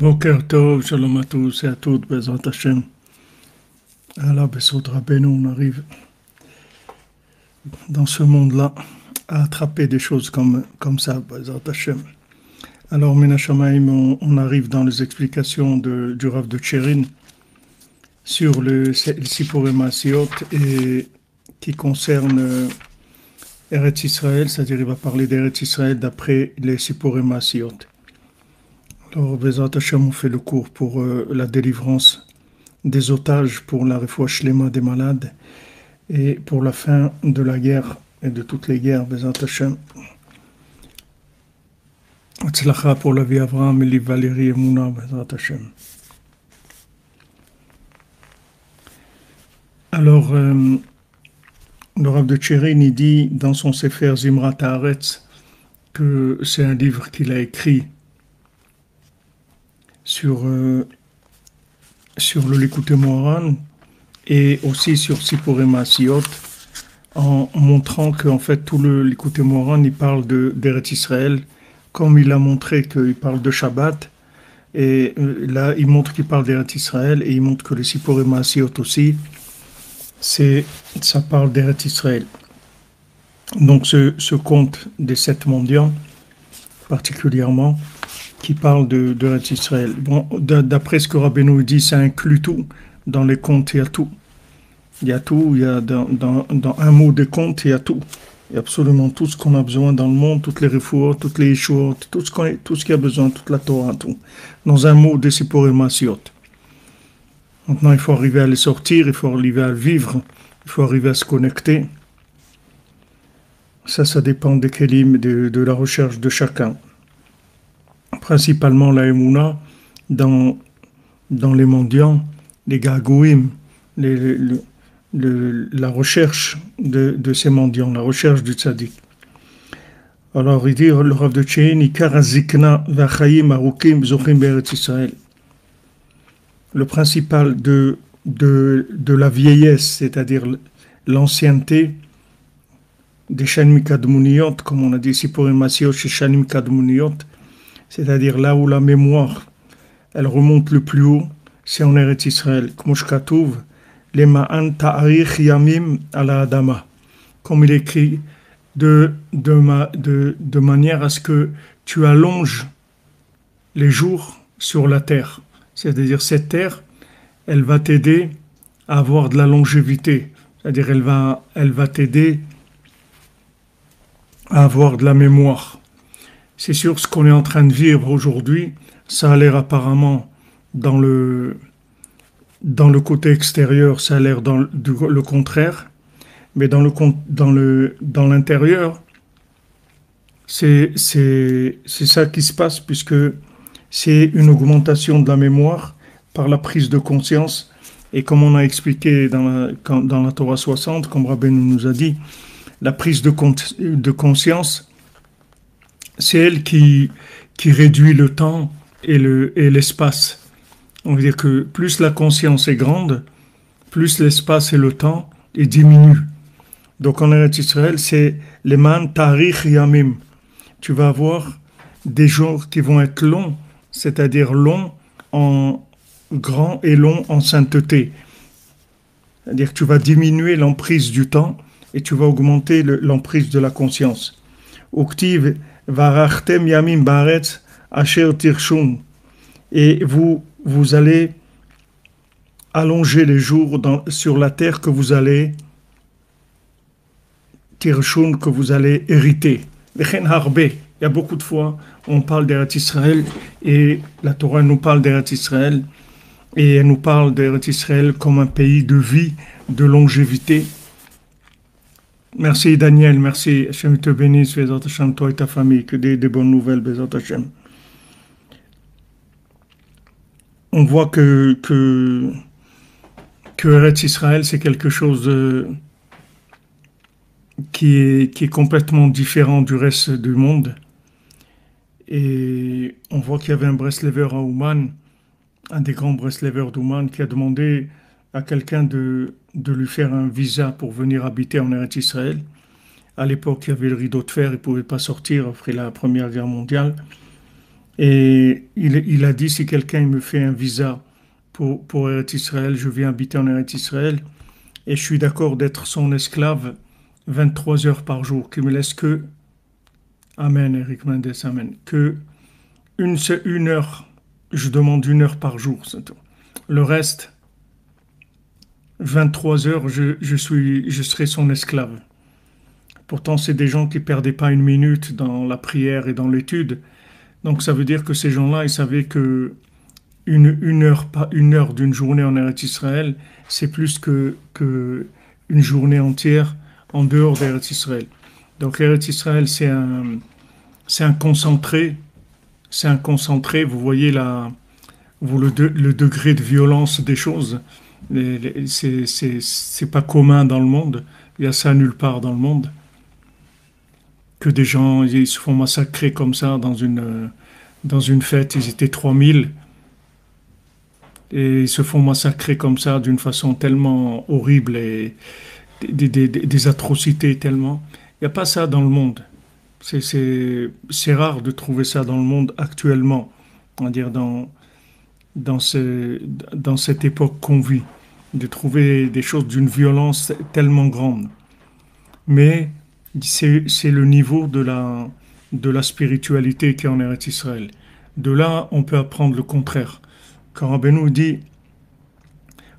Boker Tov, Shalom à tous et à toutes, Bezrat Hashem. Allah, Besot Rabbeinu, on arrive dans ce monde-là à attraper des choses comme ça, Bezrat Hashem. Alors, Menachamaim, on arrive dans les explications du Rav de Tcherin sur le Sipurei Maasiot et qui concerne Eretz Israël, c'est-à-dire il va parler d'Eretz Israël d'après les Sipurei Maasiot. Alors, Bezrat Hashem, on fait le cours pour la délivrance des otages, pour la refoua shlema des malades et pour la fin de la guerre et de toutes les guerres, Bezrat Hashem. Hatzlacha pour la vie Avraham, Eli Valérie et Mouna, Bezrat Hashem. Alors, le Rav de Tcherin, il dit dans son Sefer Zimrat Haaretz que c'est un livre qu'il a écrit sur le Likutei Moharan et aussi sur Sipurei Maasiot, en montrant qu'en fait tout le Likutei Moharan il parle d'Eretz Israël, comme il a montré qu'il parle de Shabbat, et là il montre qu'il parle d'Eretz Israël, et il montre que le Sipurei Maasiot aussi, ça parle d'Eretz Israël. Donc ce conte des 7 mendiants, particulièrement, qui parle d'Eretz Israël. Bon, d'après ce que Rabbeinu dit, ça inclut tout. Dans les contes, il y a tout. Il y a tout, il y a dans un mot des contes, il y a tout. Il y a absolument tout ce qu'on a besoin dans le monde, toutes les refouas, toutes les yeshuot, tout ce qu'il y a besoin, toute la Torah, tout. Dans un mot des Sipurei Maasiot. Maintenant, il faut arriver à les sortir, il faut arriver à vivre, il faut arriver à se connecter. Ça dépend des kelim, de la recherche de chacun. Principalement la Emouna, dans les mendiants, les Gagouim, la recherche de ces mendiants, la recherche du tzaddik. Alors il dit, le Rav de Tcherin, Ikar hazikna v'achayim arukim zochim be'eretz Israël. Le principal de la vieillesse, c'est-à-dire l'ancienneté des Shanim Kadmoniyot, comme on a dit Sipurei Maasiot chez Shanim Kadmoniyot, c'est-à-dire là où la mémoire, elle remonte le plus haut, c'est en Eretz Israël. Kmoshkatouv, les ma'an ta'arich yamim ala adama. Comme il écrit, de manière à ce que tu allonges les jours sur la terre. C'est-à-dire cette terre, elle va t'aider à avoir de la longévité. C'est-à-dire elle va t'aider à avoir de la mémoire. C'est sûr, ce qu'on est en train de vivre aujourd'hui, ça a l'air apparemment dans le côté extérieur, ça a l'air le contraire, mais dans l'intérieur, c'est ça qui se passe, puisque c'est une augmentation de la mémoire par la prise de conscience, et comme on a expliqué dans la Torah 60, comme Rabbeinu nous a dit, la prise de conscience, c'est elle qui réduit le temps et l'espace. On veut dire que plus la conscience est grande, plus l'espace et le temps diminuent. Donc en Eretz Israël, c'est les man tarich yamim. Tu vas avoir des jours qui vont être longs, c'est-à-dire longs en grand et longs en sainteté. C'est-à-dire que tu vas diminuer l'emprise du temps et tu vas augmenter l'emprise de la conscience. Uktiv varachtem yamim baretz asher tirshun. Et vous allez allonger les jours sur la terre que vous allez tirshun, que vous allez hériter. Vechen harbe. Il y a beaucoup de fois on parle d'Eretz Israël et la Torah nous parle d'Eretz Israël et elle nous parle d'Eretz Israël comme un pays de vie, de longévité. Merci Daniel, merci. Hashem te bénisse, Bezrat Hashem, toi et ta famille, que des bonnes nouvelles, Bezrat Hashem. On voit que Eretz Israël, c'est quelque chose qui est complètement différent du reste du monde. Et on voit qu'il y avait un Breslever à Ouman, un des grands Breslevers d'Ouman, qui a demandé à quelqu'un de lui faire un visa pour venir habiter en Eretz Israël. À l'époque, il y avait le rideau de fer, il ne pouvait pas sortir après la Première Guerre mondiale. Et il a dit, si quelqu'un me fait un visa pour Eretz Israël, je viens habiter en Eretz Israël, et je suis d'accord d'être son esclave 23 heures par jour, qui me laisse que, Amen, Eric Mendes, Amen, que une heure, je demande une heure par jour, c'est tout. Le reste, 23 heures, je serai son esclave. Pourtant, c'est des gens qui perdaient pas une minute dans la prière et dans l'étude. Donc ça veut dire que ces gens-là, ils savaient que une heure, pas une heure d'une journée en Eretz Israël, c'est plus que une journée entière en dehors d'Eretz Israël. Donc Eretz Israël, c'est un concentré, c'est un concentré. Vous voyez le degré de violence des choses. C'est pas commun dans le monde. Il y a ça nulle part dans le monde. Que des gens ils se font massacrer comme ça dans une fête. Ils étaient 3000 et ils se font massacrer comme ça d'une façon tellement horrible et des atrocités tellement. Il n'y a pas ça dans le monde. C'est rare de trouver ça dans le monde actuellement, on va dire dans, ce, dans cette époque qu'on vit, de trouver des choses d'une violence tellement grande. Mais c'est le niveau de la spiritualité qui est en Eretz Israël. De là, on peut apprendre le contraire. Quand Rabbeinu dit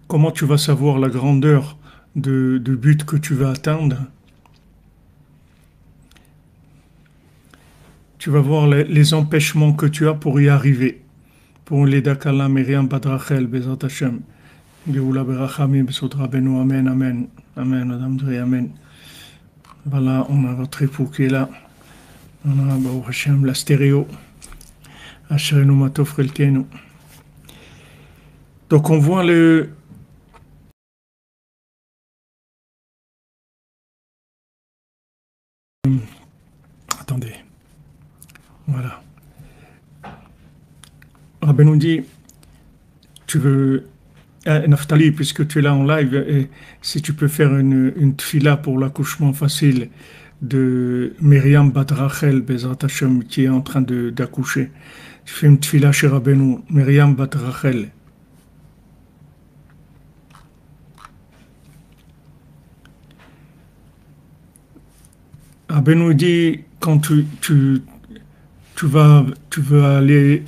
comment tu vas savoir la grandeur de but que tu vas atteindre, tu vas voir les empêchements que tu as pour y arriver. Pour les Dakala, Myriam, Badrachel, Bezat Hashem, Geoula Berachamim, Besot Rabbeinu, Amen, Amen, Amen, Madame Dre, Amen. Voilà, on a votre époux qui est là. On a, Baruch Hashem, la stéréo. Asherenu Matov Relkenu. Donc on voit le... Attendez. Voilà. Rabbi nous dit, tu veux... Naftali, puisque tu es là en live, et si tu peux faire une tfila pour l'accouchement facile de Myriam Bat Rachel Bezrat Hashem qui est en train d'accoucher. Tu fais une tfila chez Rabbeinu, Myriam Bat Rachel. Rabbeinu dit, quand tu veux aller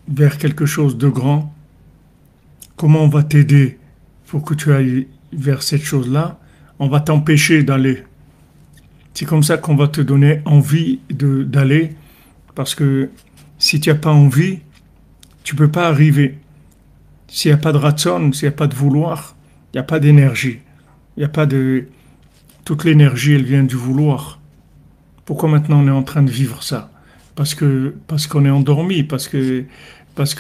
vers quelque chose de grand, comment on va t'aider pour que tu ailles vers cette chose-là? On va t'empêcher d'aller. C'est comme ça qu'on va te donner envie d'aller, parce que si tu n'as pas envie, tu ne peux pas arriver. S'il n'y a pas de ratson, s'il n'y a pas de vouloir, il n'y a pas d'énergie. Il n'y a pas de... Toute l'énergie, elle vient du vouloir. Pourquoi maintenant on est en train de vivre ça? Parce qu'on est endormi, parce que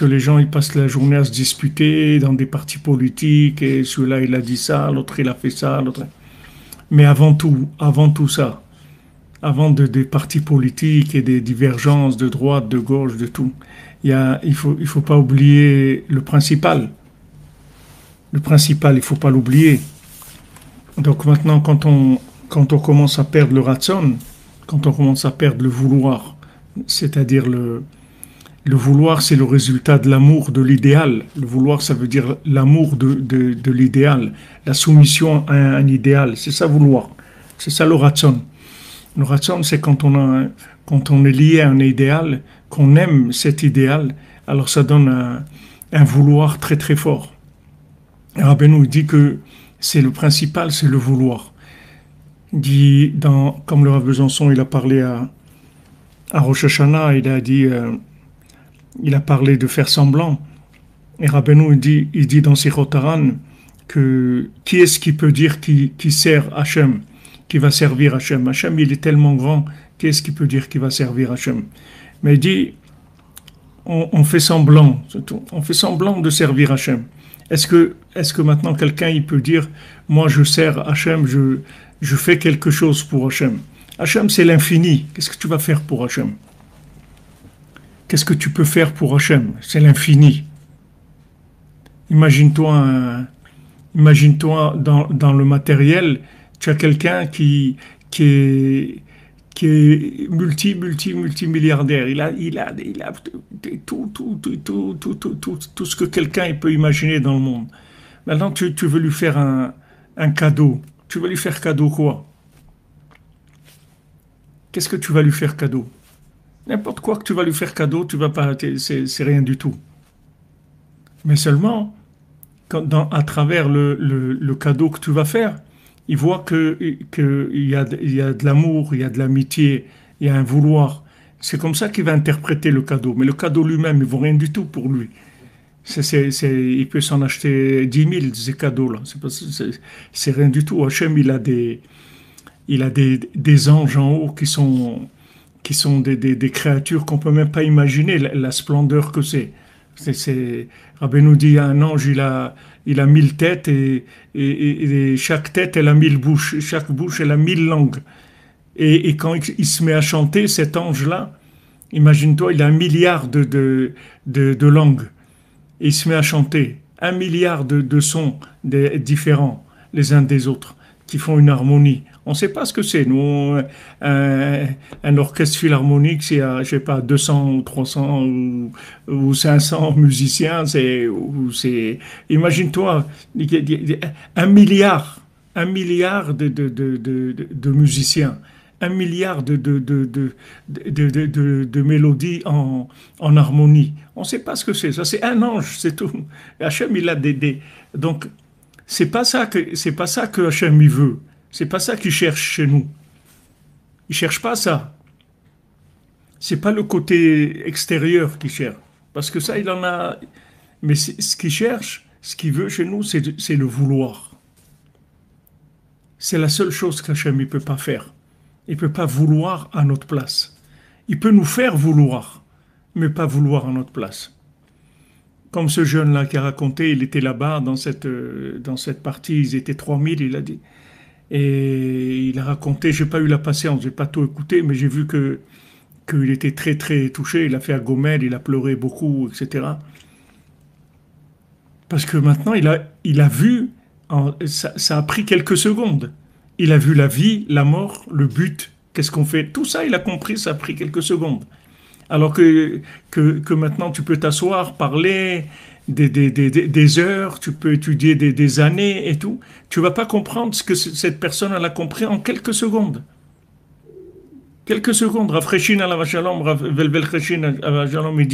les gens ils passent la journée à se disputer dans des partis politiques, et celui-là il a dit ça, l'autre il a fait ça, l'autre... Mais avant tout ça, avant des partis politiques et des divergences de droite, de gauche, de tout, il faut pas oublier le principal. Le principal, il faut pas l'oublier. Donc maintenant, quand on commence à perdre le ratson, quand on commence à perdre le vouloir, c'est-à-dire le vouloir, c'est le résultat de l'amour de l'idéal. Le vouloir, ça veut dire l'amour de l'idéal, la soumission à un idéal. C'est ça, vouloir. C'est ça, le ratson. Le ratson, c'est quand on est lié à un idéal, qu'on aime cet idéal, alors ça donne un vouloir très très fort. Rabbeinu dit que c'est le principal, c'est le vouloir. Il dit, comme le Rav Besançon, il a parlé à Rosh Hashanah, il a parlé de faire semblant. Et Rabbeinu il dit dans Sichot Haran que qui est-ce qui peut dire qui sert Hachem, qui va servir Hachem? Hachem, il est tellement grand, qui est-ce qui peut dire qui va servir Hachem? Mais il dit, on fait semblant, c'est tout. On fait semblant de servir Hachem. Est-ce que maintenant quelqu'un il peut dire, moi je sers Hachem, je fais quelque chose pour Hachem? Hachem, c'est l'infini. Qu'est-ce que tu vas faire pour Hachem? Qu'est-ce que tu peux faire pour Hachem? C'est l'infini. Imagine-toi dans le matériel, tu as quelqu'un qui qui est multimilliardaire. Il a tout ce que quelqu'un il peut imaginer dans le monde. Maintenant, tu veux lui faire un cadeau. Tu veux lui faire cadeau quoi? Qu'est-ce que tu vas lui faire cadeau? N'importe quoi que tu vas lui faire cadeau, tu vas pas, c'est rien du tout. Mais seulement, à travers le cadeau que tu vas faire, il voit il y a de l'amour, il y a de l'amitié, il y a un vouloir. C'est comme ça qu'il va interpréter le cadeau. Mais le cadeau lui-même, il vaut rien du tout pour lui. Il peut s'en acheter 10 000, ces cadeaux-là. C'est rien du tout. Hachem, il a des anges en haut qui sont des créatures qu'on peut même pas imaginer la splendeur que c'est. Rabbi nous dit, un ange, il a 1000 têtes et chaque tête, elle a 1000 bouches. Chaque bouche, elle a 1000 langues. Et quand il se met à chanter, cet ange-là, imagine-toi, il a 1 milliard de langues. Et il se met à chanter 1 milliard de sons différents les uns des autres qui font une harmonie. On ne sait pas ce que c'est. Nous, un orchestre philharmonique, c'est, je sais pas, 200 ou 300 ou 500 musiciens. Imagine-toi, 1 milliard, 1 milliard de musiciens, 1 milliard de mélodies en harmonie. On ne sait pas ce que c'est. Ça, c'est un ange, c'est tout. Hachem, il a donc, c'est pas ça que Hachem il veut. C'est pas ça qu'il cherche chez nous. Il cherche pas ça. C'est pas le côté extérieur qu'il cherche. Parce que ça, il en a. Mais ce qu'il cherche, ce qu'il veut chez nous, c'est le vouloir. C'est la seule chose qu'Hachem ne peut pas faire. Il ne peut pas vouloir à notre place. Il peut nous faire vouloir, mais pas vouloir à notre place. Comme ce jeune-là qui a raconté, il était là-bas dans cette partie, ils étaient 3000, il a dit. Et il a raconté, j'ai pas eu la patience, j'ai pas tout écouté, mais j'ai vu qu'il était très très touché. Il a fait un gomel, il a pleuré beaucoup, etc. Parce que maintenant, il a vu, ça a pris quelques secondes. Il a vu la vie, la mort, le but, qu'est-ce qu'on fait. Tout ça, il a compris, ça a pris quelques secondes. Alors que maintenant, tu peux t'asseoir, parler des heures, tu peux étudier des années et tout. Tu vas pas comprendre ce que cette personne elle a compris en quelques secondes. Quelques secondes. Rav Cheshin alav shalom, Rav Velvel Cheshin alav shalom, il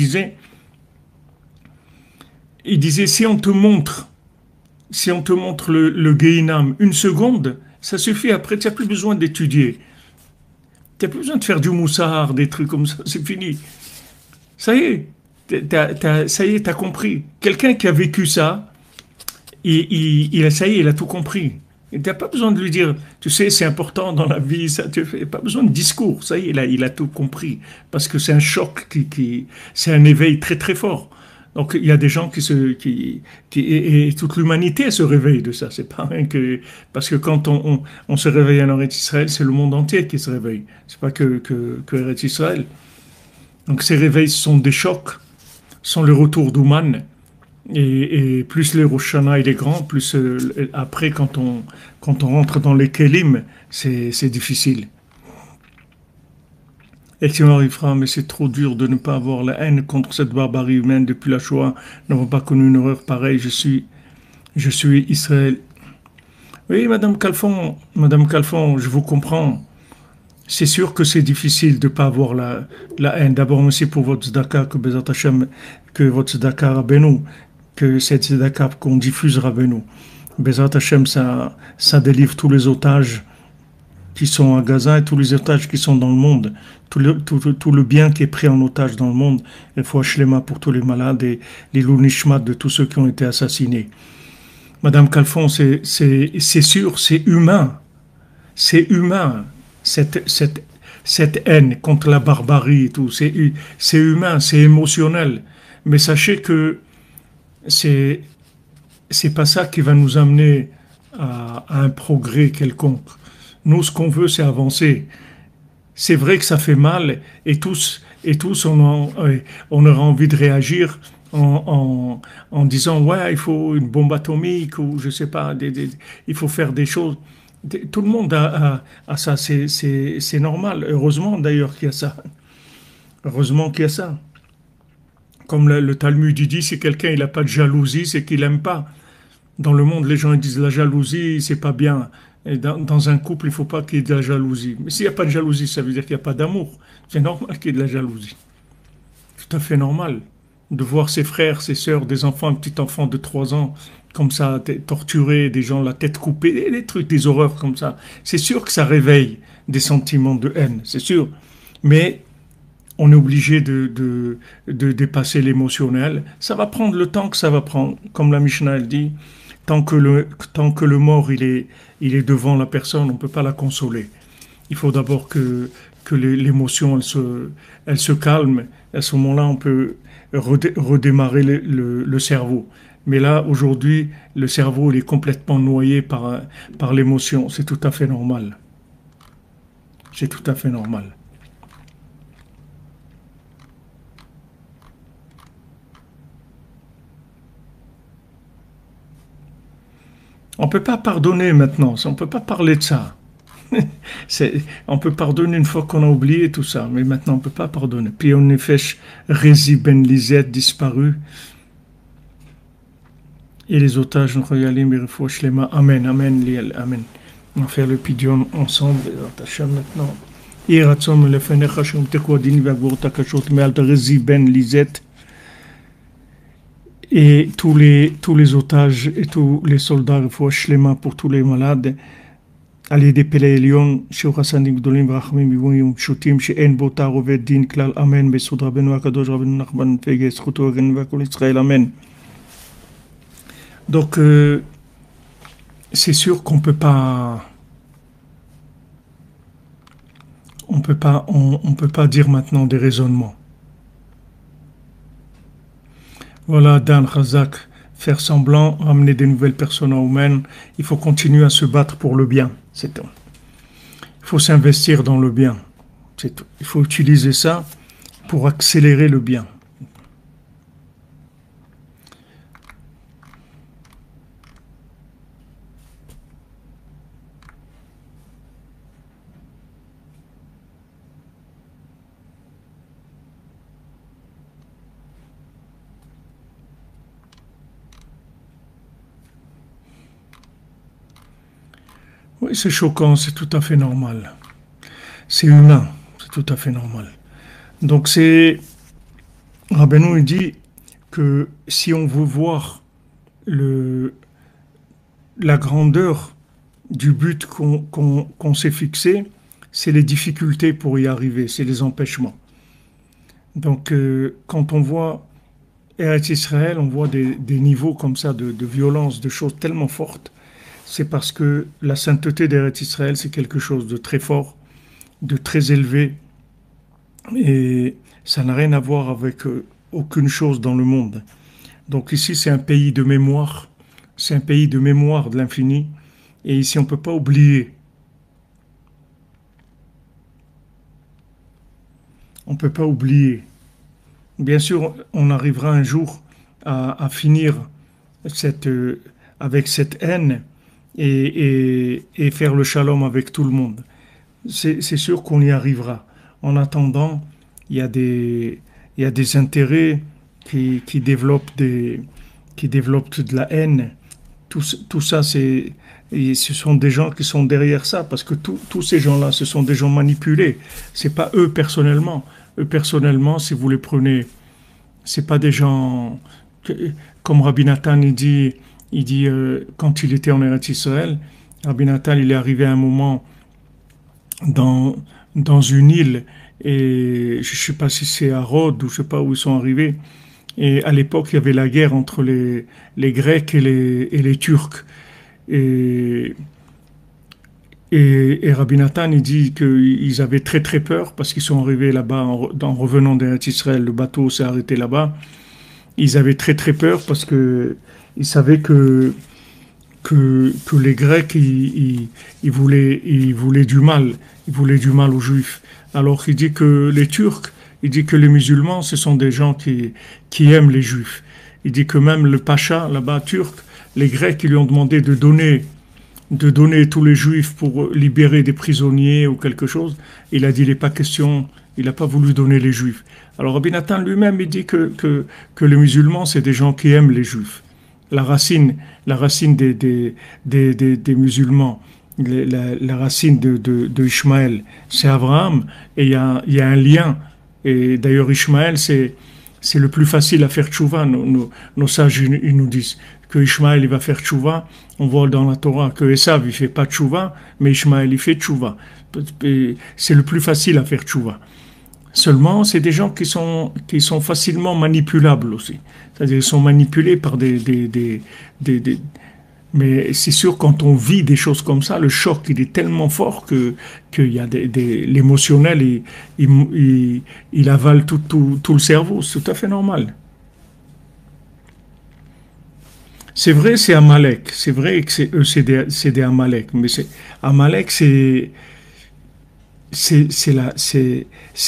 disait, si on te montre le Gehinam une seconde, ça suffit. Après, tu n'as plus besoin d'étudier. Tu n'as plus besoin de faire du moussard, des trucs comme ça. C'est fini. Ça y est. Ça y est, tu as compris. Quelqu'un qui a vécu ça, ça y est, il a tout compris. Tu n'as pas besoin de lui dire, tu sais, c'est important dans la vie, ça, tu n'as pas besoin de discours. Ça y est, il a tout compris. Parce que c'est un choc, c'est un éveil très très fort. Donc il y a des gens et toute l'humanité se réveille de ça. C'est pas rien que parce que quand on se réveille en Eretz Israël, c'est le monde entier qui se réveille. C'est pas que Eretz Israël. Donc ces réveils sont des chocs, sont le retour d'Ouman. Et plus le Rosh Hashanah il est grand, plus après quand on rentre dans les Kélim, c'est difficile. Et tu m'arriveras, mais c'est trop dur de ne pas avoir la haine contre cette barbarie humaine depuis la Shoah. Nous n'avons pas connu une horreur pareille. Je suis Israël. Oui, Madame Calfon, je vous comprends. C'est sûr que c'est difficile de ne pas avoir la haine. D'abord, merci pour votre tzedaka, que Bezat Hashem, que votre tzedaka Rabbeinu, que cette tzedaka qu'on diffuse Rabbeinu. Bezat Hashem, ça délivre tous les otages qui sont à Gaza et tous les otages qui sont dans le monde. Tout le bien qui est pris en otage dans le monde. Il faut Shlema pour tous les malades et les lounishmat de tous ceux qui ont été assassinés. Madame Calfon, c'est sûr, c'est humain. C'est humain, cette haine contre la barbarie et tout. C'est humain, c'est émotionnel. Mais sachez que c'est pas ça qui va nous amener à un progrès quelconque. Nous, ce qu'on veut, c'est avancer. C'est vrai que ça fait mal et tous on aura envie de réagir en disant ouais, il faut une bombe atomique ou je sais pas, il faut faire des choses. Tout le monde a ça, c'est normal. Heureusement d'ailleurs qu'il y a ça. Heureusement qu'il y a ça. Comme le Talmud il dit, si quelqu'un il n'a pas de jalousie, c'est qu'il n'aime pas. Dans le monde, les gens ils disent la jalousie, c'est pas bien. Et dans un couple, il ne faut pas qu'il y ait de la jalousie. Mais s'il n'y a pas de jalousie, ça veut dire qu'il n'y a pas d'amour. C'est normal qu'il y ait de la jalousie. Tout à fait normal. De voir ses frères, ses sœurs, des enfants, un petit enfant de 3 ans, comme ça, torturés, des gens la tête coupée, des trucs, des horreurs comme ça. C'est sûr que ça réveille des sentiments de haine, c'est sûr. Mais on est obligé de dépasser l'émotionnel. Ça va prendre le temps que ça va prendre. Comme la Mishnah elle dit, tant que le mort il est devant la personne, on ne peut pas la consoler. Il faut d'abord que l'émotion elle se calme. À ce moment-là, on peut redémarrer le cerveau. Mais là, aujourd'hui, le cerveau il est complètement noyé par l'émotion. C'est tout à fait normal. C'est tout à fait normal. On ne peut pas pardonner maintenant. On ne peut pas parler de ça. On peut pardonner une fois qu'on a oublié tout ça, mais maintenant on ne peut pas pardonner. Puis on Nefesh Rézi Ben Lisette disparu et les otages Royalim et Refouach Lema. Amen, Amen, Liel, Amen. On va faire le pidion ensemble. Hachem maintenant. Iratsom le Fenech Hachem Tekwadini Vagor Takashot Mealt Rézi Ben Lisette et tous les otages et tous les soldats Refouach Lema pour tous les malades. על ידי פלא עליון, שיעור חסדים גדולים ורחמים גבוהים פשוטים שאין בו תערובת דין כלל, אמן, בסוד רבנו הקדוש רבנו נחמן פגה, זכותו הגן והכל ישראל, amen. Donc, c'est sûr qu'on peut pas, on peut pas dire maintenant des raisonnements. Voilà, Dan Khazak, faire semblant, ramener des nouvelles personnes humaines. Il faut continuer à se battre pour le bien. C'est tout. Il faut s'investir dans le bien. C'est tout. Il faut utiliser ça pour accélérer le bien. Oui, c'est choquant, c'est tout à fait normal. C'est humain, c'est tout à fait normal. Donc Rabbeinu il dit que si on veut voir le, la grandeur du but qu'on s'est fixé, c'est les difficultés pour y arriver, c'est les empêchements. Donc quand on voit Eretz Israël, on voit des niveaux comme ça de violence, de choses tellement fortes. C'est parce que la sainteté d'Eretz Israël, c'est quelque chose de très fort, de très élevé, et ça n'a rien à voir avec aucune chose dans le monde. Donc ici, c'est un pays de mémoire, c'est un pays de mémoire de l'infini, et ici, on ne peut pas oublier. On ne peut pas oublier. Bien sûr, on arrivera un jour à finir avec cette haine, et faire le shalom avec tout le monde. C'est sûr qu'on y arrivera. En attendant, il y a des intérêts qui développent de la haine. Tout ça, ce sont des gens qui sont derrière ça, parce que tous ces gens-là, ce sont des gens manipulés. C'est pas eux personnellement. Eux personnellement, si vous les prenez, c'est pas des gens comme Rabbi Nathan il dit quand il était en Eretz Israël, Rabbi Nathan, il est arrivé à un moment dans une île, et je ne sais pas si c'est à Rhodes ou je ne sais pas où ils sont arrivés. Et à l'époque, il y avait la guerre entre les Grecs et les Turcs. Et Rabbi Nathan, il dit qu'ils avaient très très peur parce qu'ils sont arrivés là-bas en revenant d'Eretz Israël. Le bateau s'est arrêté là-bas. Ils avaient très très peur parce que ils savaient que les Grecs, ils voulaient du mal. Ils voulaient du mal aux Juifs. Alors il dit que les Turcs, il dit que les musulmans, ce sont des gens qui aiment les Juifs. Il dit que même le pacha, là-bas, turc, les Grecs, ils lui ont demandé de donner tous les juifs pour libérer des prisonniers ou quelque chose. Il a dit, il n'est pas question, il n'a pas voulu donner les juifs. Alors Rabbi Nathan lui-même, il dit que les musulmans, c'est des gens qui aiment les juifs. La racine des musulmans, la racine de Ishmaël, c'est Abraham, et il y a un lien. Et d'ailleurs, Ishmaël, c'est le plus facile à faire tchouva. Nos sages, ils nous disent que Ishmaël, il va faire tchouva. On voit dans la Torah que Esav, il fait pas tchouva, mais Ishmaël, il fait tchouva. C'est le plus facile à faire tchouva. Seulement, c'est des gens qui sont facilement manipulables aussi. C'est-à-dire, ils sont manipulés par mais c'est sûr, quand on vit des choses comme ça, le choc, il est tellement fort qu'il y a l'émotionnel, il avale tout le cerveau. C'est tout à fait normal. C'est vrai, c'est Amalek. C'est vrai que c'est eux, c'est des Amalek. Mais Amalek, c'est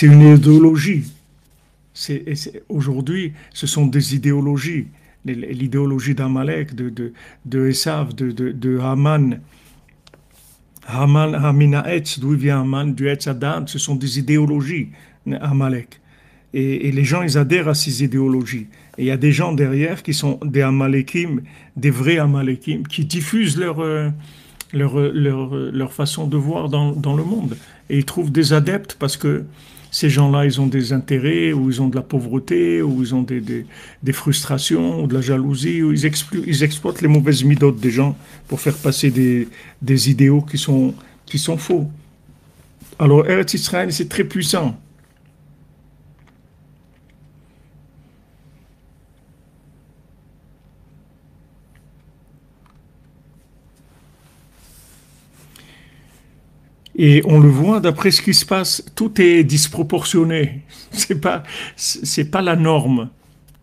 une idéologie. Aujourd'hui, ce sont des idéologies. L'idéologie d'Amalek, de Esav, de Haman. Haman, Hamina Etz, d'où vient Haman, du Etz Adam, ce sont des idéologies, Amalek. Et les gens, ils adhèrent à ces idéologies. Et il y a des gens derrière qui sont des Amalekim, des vrais Amalekim, qui diffusent leur façon de voir dans le monde. Et ils trouvent des adeptes parce que ces gens-là, ils ont des intérêts, ou ils ont de la pauvreté, ou ils ont des frustrations, ou de la jalousie, ou ils exploitent les mauvaises midotes des gens pour faire passer des idéaux qui sont faux. Alors, Eretz Israël, c'est très puissant. Et on le voit d'après ce qui se passe, tout est disproportionné. C'est pas la norme.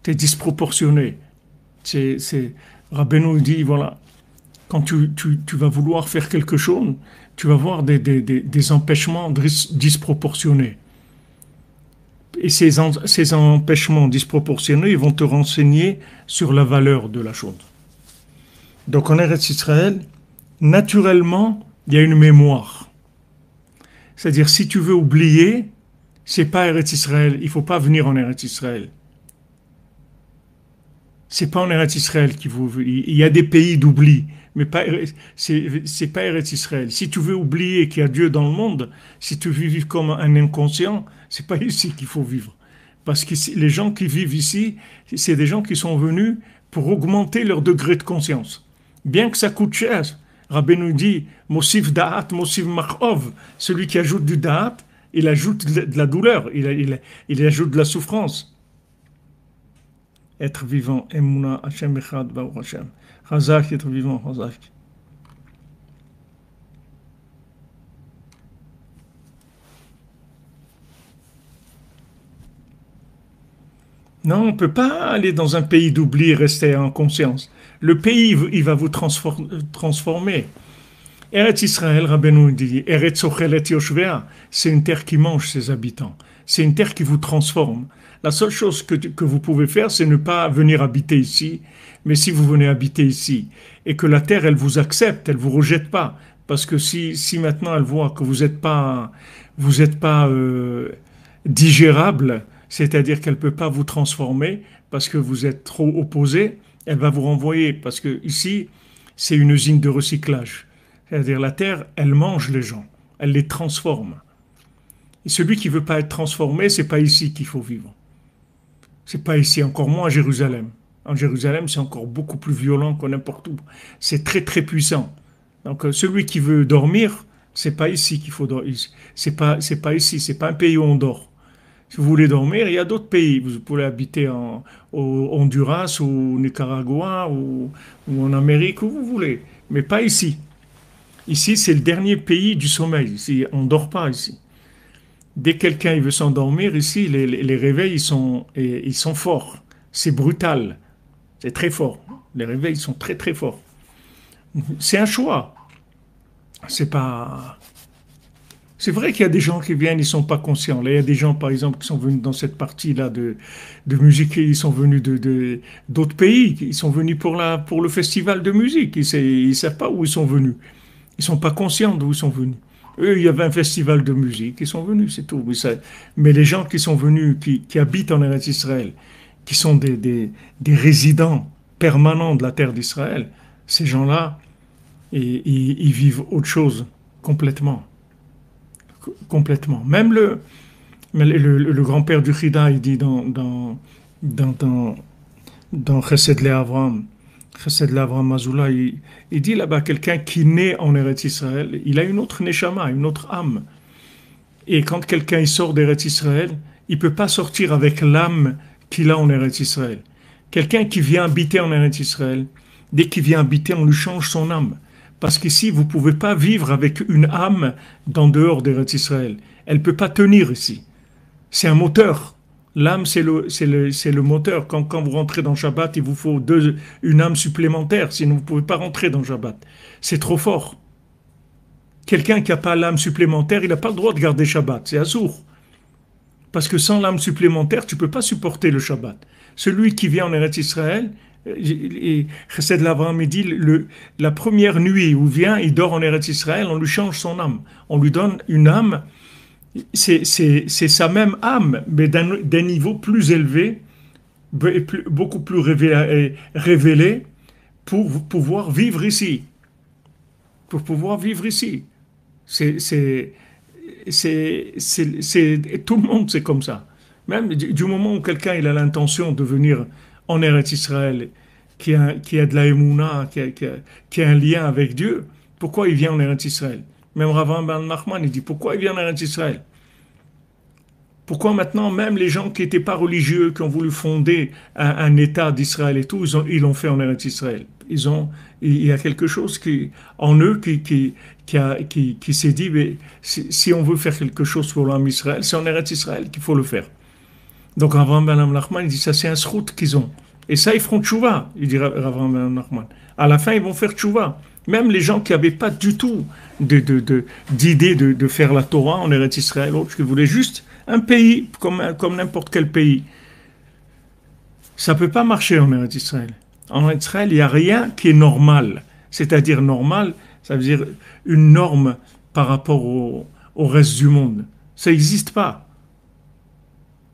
C'est disproportionné. C'est, Rabbeinu dit, voilà, quand tu vas vouloir faire quelque chose, tu vas voir des empêchements disproportionnés. Et ces empêchements disproportionnés, ils vont te renseigner sur la valeur de la chose. Donc en Eretz Israël, naturellement, il y a une mémoire. C'est-à-dire, si tu veux oublier, c'est pas Eretz Israël. Il faut pas venir en Eretz Israël. C'est pas en Eretz Israël qu'il faut. Il y a des pays d'oubli, mais pas. C'est pas Eretz Israël. Si tu veux oublier qu'il y a Dieu dans le monde, si tu veux vivre comme un inconscient, c'est pas ici qu'il faut vivre. Parce que les gens qui vivent ici, c'est des gens qui sont venus pour augmenter leur degré de conscience. Bien que ça coûte cher. Rabbeinu dit, Mosif Da'at, Mosif Machov, celui qui ajoute du Da'at, il ajoute de la douleur, il ajoute de la souffrance. Être vivant, Emouna, Hashem Echad, Baruch Hashem. Chazak, être vivant, Chazak. Non, on ne peut pas aller dans un pays d'oubli et rester en conscience. Le pays, il va vous transformer. Eretz Israël, Rabbeinu dit, Eretz Ochelet Yoshvea, c'est une terre qui mange ses habitants. C'est une terre qui vous transforme. La seule chose que vous pouvez faire, c'est ne pas venir habiter ici. Mais si vous venez habiter ici et que la terre, elle vous accepte, elle vous rejette pas, parce que si maintenant elle voit que vous êtes pas digérable, c'est-à-dire qu'elle peut pas vous transformer parce que vous êtes trop opposé, elle va vous renvoyer parce que ici, c'est une usine de recyclage. C'est-à-dire la terre, elle mange les gens, elle les transforme. Et celui qui veut pas être transformé, c'est pas ici qu'il faut vivre. C'est pas ici, encore moins à Jérusalem. En Jérusalem, c'est encore beaucoup plus violent que n'importe où. C'est très très puissant. Donc celui qui veut dormir, c'est pas ici qu'il faut dormir. C'est pas ici, c'est pas un pays où on dort. Si vous voulez dormir, il y a d'autres pays. Vous pouvez habiter au Honduras ou au Nicaragua ou en Amérique, où vous voulez. Mais pas ici. Ici, c'est le dernier pays du sommeil. Ici, on ne dort pas ici. Dès que quelqu'un il veut s'endormir, ici, les réveils, ils sont forts. C'est brutal. C'est très fort. Les réveils sont très, très forts. C'est un choix. C'est pas... C'est vrai qu'il y a des gens qui viennent, ils sont pas conscients. Là, il y a des gens, par exemple, qui sont venus dans cette partie-là de musique, ils sont venus d'autres pays, ils sont venus pour le festival de musique. Ils savent pas où ils sont venus. Ils sont pas conscients d'où ils sont venus. Eux, il y avait un festival de musique, ils sont venus, c'est tout. Mais les gens qui sont venus, qui habitent en Eretz Israël, qui sont des résidents permanents de la terre d'Israël, ces gens-là, ils vivent autre chose complètement. Complètement. Même le grand-père du Chida, il dit dans, dans, dans Chesed Le'Avram, Chesed Le'Avram Mazoula, il dit là-bas, quelqu'un qui naît en Eretz Israël, il a une autre neshama, une autre âme. Et quand quelqu'un il sort d'Eretz Israël, il ne peut pas sortir avec l'âme qu'il a en Eretz Israël. Quelqu'un qui vient habiter en Eretz Israël, dès qu'il vient habiter, on lui change son âme. Parce qu'ici, vous ne pouvez pas vivre avec une âme dans dehors d'Eretz Israël. Elle ne peut pas tenir ici. C'est un moteur. L'âme, c'est le moteur. Quand vous rentrez dans Shabbat, il vous faut une âme supplémentaire, sinon vous ne pouvez pas rentrer dans Shabbat. C'est trop fort. Quelqu'un qui n'a pas l'âme supplémentaire, il n'a pas le droit de garder Shabbat. C'est assourd. Parce que sans l'âme supplémentaire, tu ne peux pas supporter le Shabbat. Celui qui vient en Eretz Israël, et Chesed L'Avraham, il dit, la première nuit où il vient, il dort en Eretz Israël, on lui change son âme. On lui donne une âme, c'est sa même âme, mais d'un niveau plus élevé, beaucoup plus révélé pour pouvoir vivre ici. Pour pouvoir vivre ici. Tout le monde, c'est comme ça. Même du moment où quelqu'un il a l'intention de venir en Eretz Israël, qui a de la émouna, qui a un lien avec Dieu, pourquoi il vient en Eretz Israël? Même Rav Ben Nachman, il dit, pourquoi il vient en Eretz Israël? Pourquoi maintenant, même les gens qui n'étaient pas religieux, qui ont voulu fonder un État d'Israël et tout, ils l'ont fait en Eretz Israël. Il y a quelque chose en eux qui s'est dit, mais si on veut faire quelque chose pour l'âme Israël, c'est en Eretz Israël qu'il faut le faire. Donc Rav Ben Nachman, il dit, ça c'est un srout qu'ils ont. Et ça, ils feront tchouva, il dit Rav Ben Nachman. À la fin, ils vont faire tchouva. Même les gens qui n'avaient pas du tout d'idée de faire la Torah en Eretz Israël, qui voulaient juste un pays comme n'importe quel pays. Ça ne peut pas marcher en Eretz Israël. En Eretz Israël, il n'y a rien qui est normal. C'est-à-dire normal, ça veut dire une norme par rapport au reste du monde. Ça n'existe pas.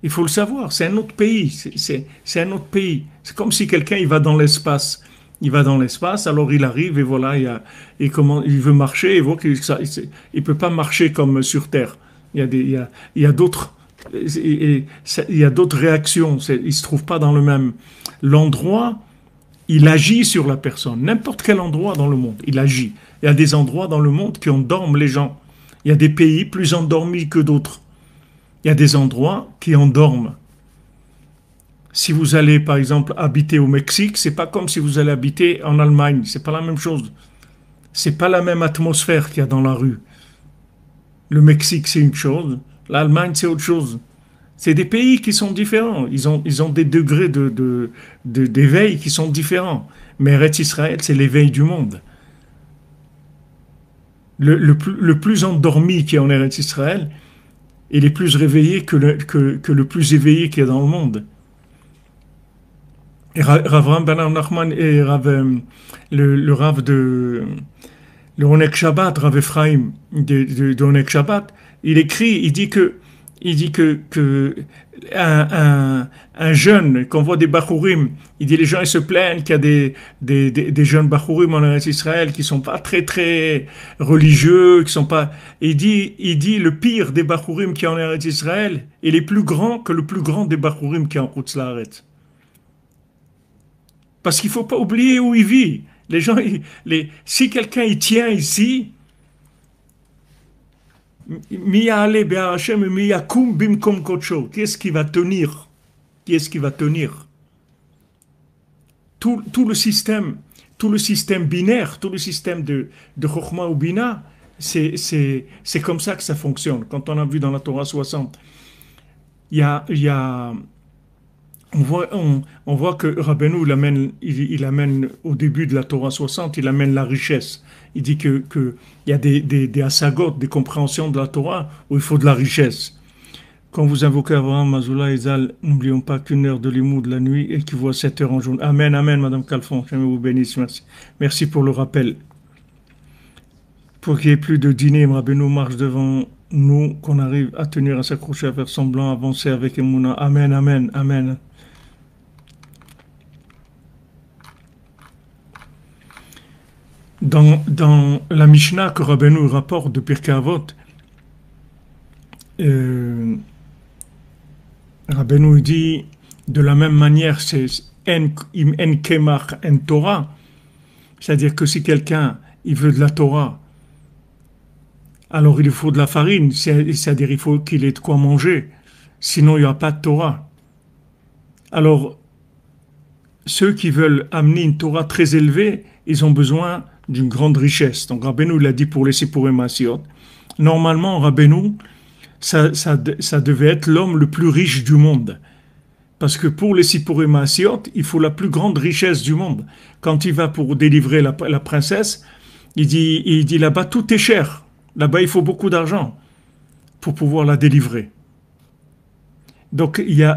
Il faut le savoir, c'est un autre pays. C'est un autre pays. C'est comme si quelqu'un il va dans l'espace. Il va dans l'espace, alors il arrive et voilà, il veut marcher, il voit qu'il ne peut pas marcher comme sur Terre. Il y a d'autres réactions. Il ne se trouve pas dans le même. L'endroit, il agit sur la personne. N'importe quel endroit dans le monde, il agit. Il y a des endroits dans le monde qui endorment les gens. Il y a des pays plus endormis que d'autres. Il y a des endroits qui endorment. Si vous allez, par exemple, habiter au Mexique, c'est pas comme si vous allez habiter en Allemagne. C'est pas la même chose. C'est pas la même atmosphère qu'il y a dans la rue. Le Mexique, c'est une chose. L'Allemagne, c'est autre chose. C'est des pays qui sont différents. Ils ont des degrés d'éveil qui sont différents. Mais Eretz Israël, c'est l'éveil du monde. Le plus endormi qui est en Eretz Israël, il est plus réveillé que le plus éveillé qui est dans le monde. Et Rav Ben Nachman et le Rav de le Onek Shabbat, Rav Ephraim de Onek Shabbat, il dit que un jeune, qu'on voit des Bachurim, il dit les gens ils se plaignent qu'il y a des jeunes Bachurim en Israël qui sont pas très très religieux, qui sont pas. Il dit le pire des Bachurim qui est en Israël, il est plus grand que le plus grand des Bachurim qui est en Chutz La'aretz. Parce qu'il ne faut pas oublier où il vit. Les gens, si quelqu'un y tient ici, qui est-ce qui va tenir? Qui est-ce qui va tenir? Tout le système binaire, tout le système de Chokhmah ou Bina, c'est comme ça que ça fonctionne. Quand on a vu dans la Torah 60, on voit que Rabbeinu, il amène au début de la Torah 60, il amène la richesse. Il dit que il y a des asagot, des compréhensions de la Torah où il faut de la richesse. Quand vous invoquez Abraham, Mazoula et Zal, n'oublions pas qu'une heure de limoud de la nuit équivaut à 7 heures en journée. Amen, amen, Madame Calfon, je vous bénisse, merci. Merci pour le rappel. Pour qu'il n'y ait plus de dîner, Rabbeinu marche devant nous, qu'on arrive à tenir, à s'accrocher, à faire semblant, à avancer avec Emouna. Amen, amen, amen. Dans la Mishnah que Rabbeinu rapporte de Pirkei Avot, Rabbeinu dit de la même manière, c'est im en kemach en Torah, c'est-à-dire que si quelqu'un il veut de la Torah, alors il lui faut de la farine, c'est-à-dire il faut qu'il ait de quoi manger, sinon il n'y aura pas de Torah. Alors, ceux qui veulent amener une Torah très élevée, ils ont besoin d'une grande richesse. Donc Rabbeinu l'a dit pour les Sipurim Asiot. Normalement, Rabbeinu, ça devait être l'homme le plus riche du monde. Parce que pour les Sipurim Asiot, il faut la plus grande richesse du monde. Quand il va pour délivrer la princesse, il dit là-bas tout est cher. Là-bas il faut beaucoup d'argent pour pouvoir la délivrer. Donc il y a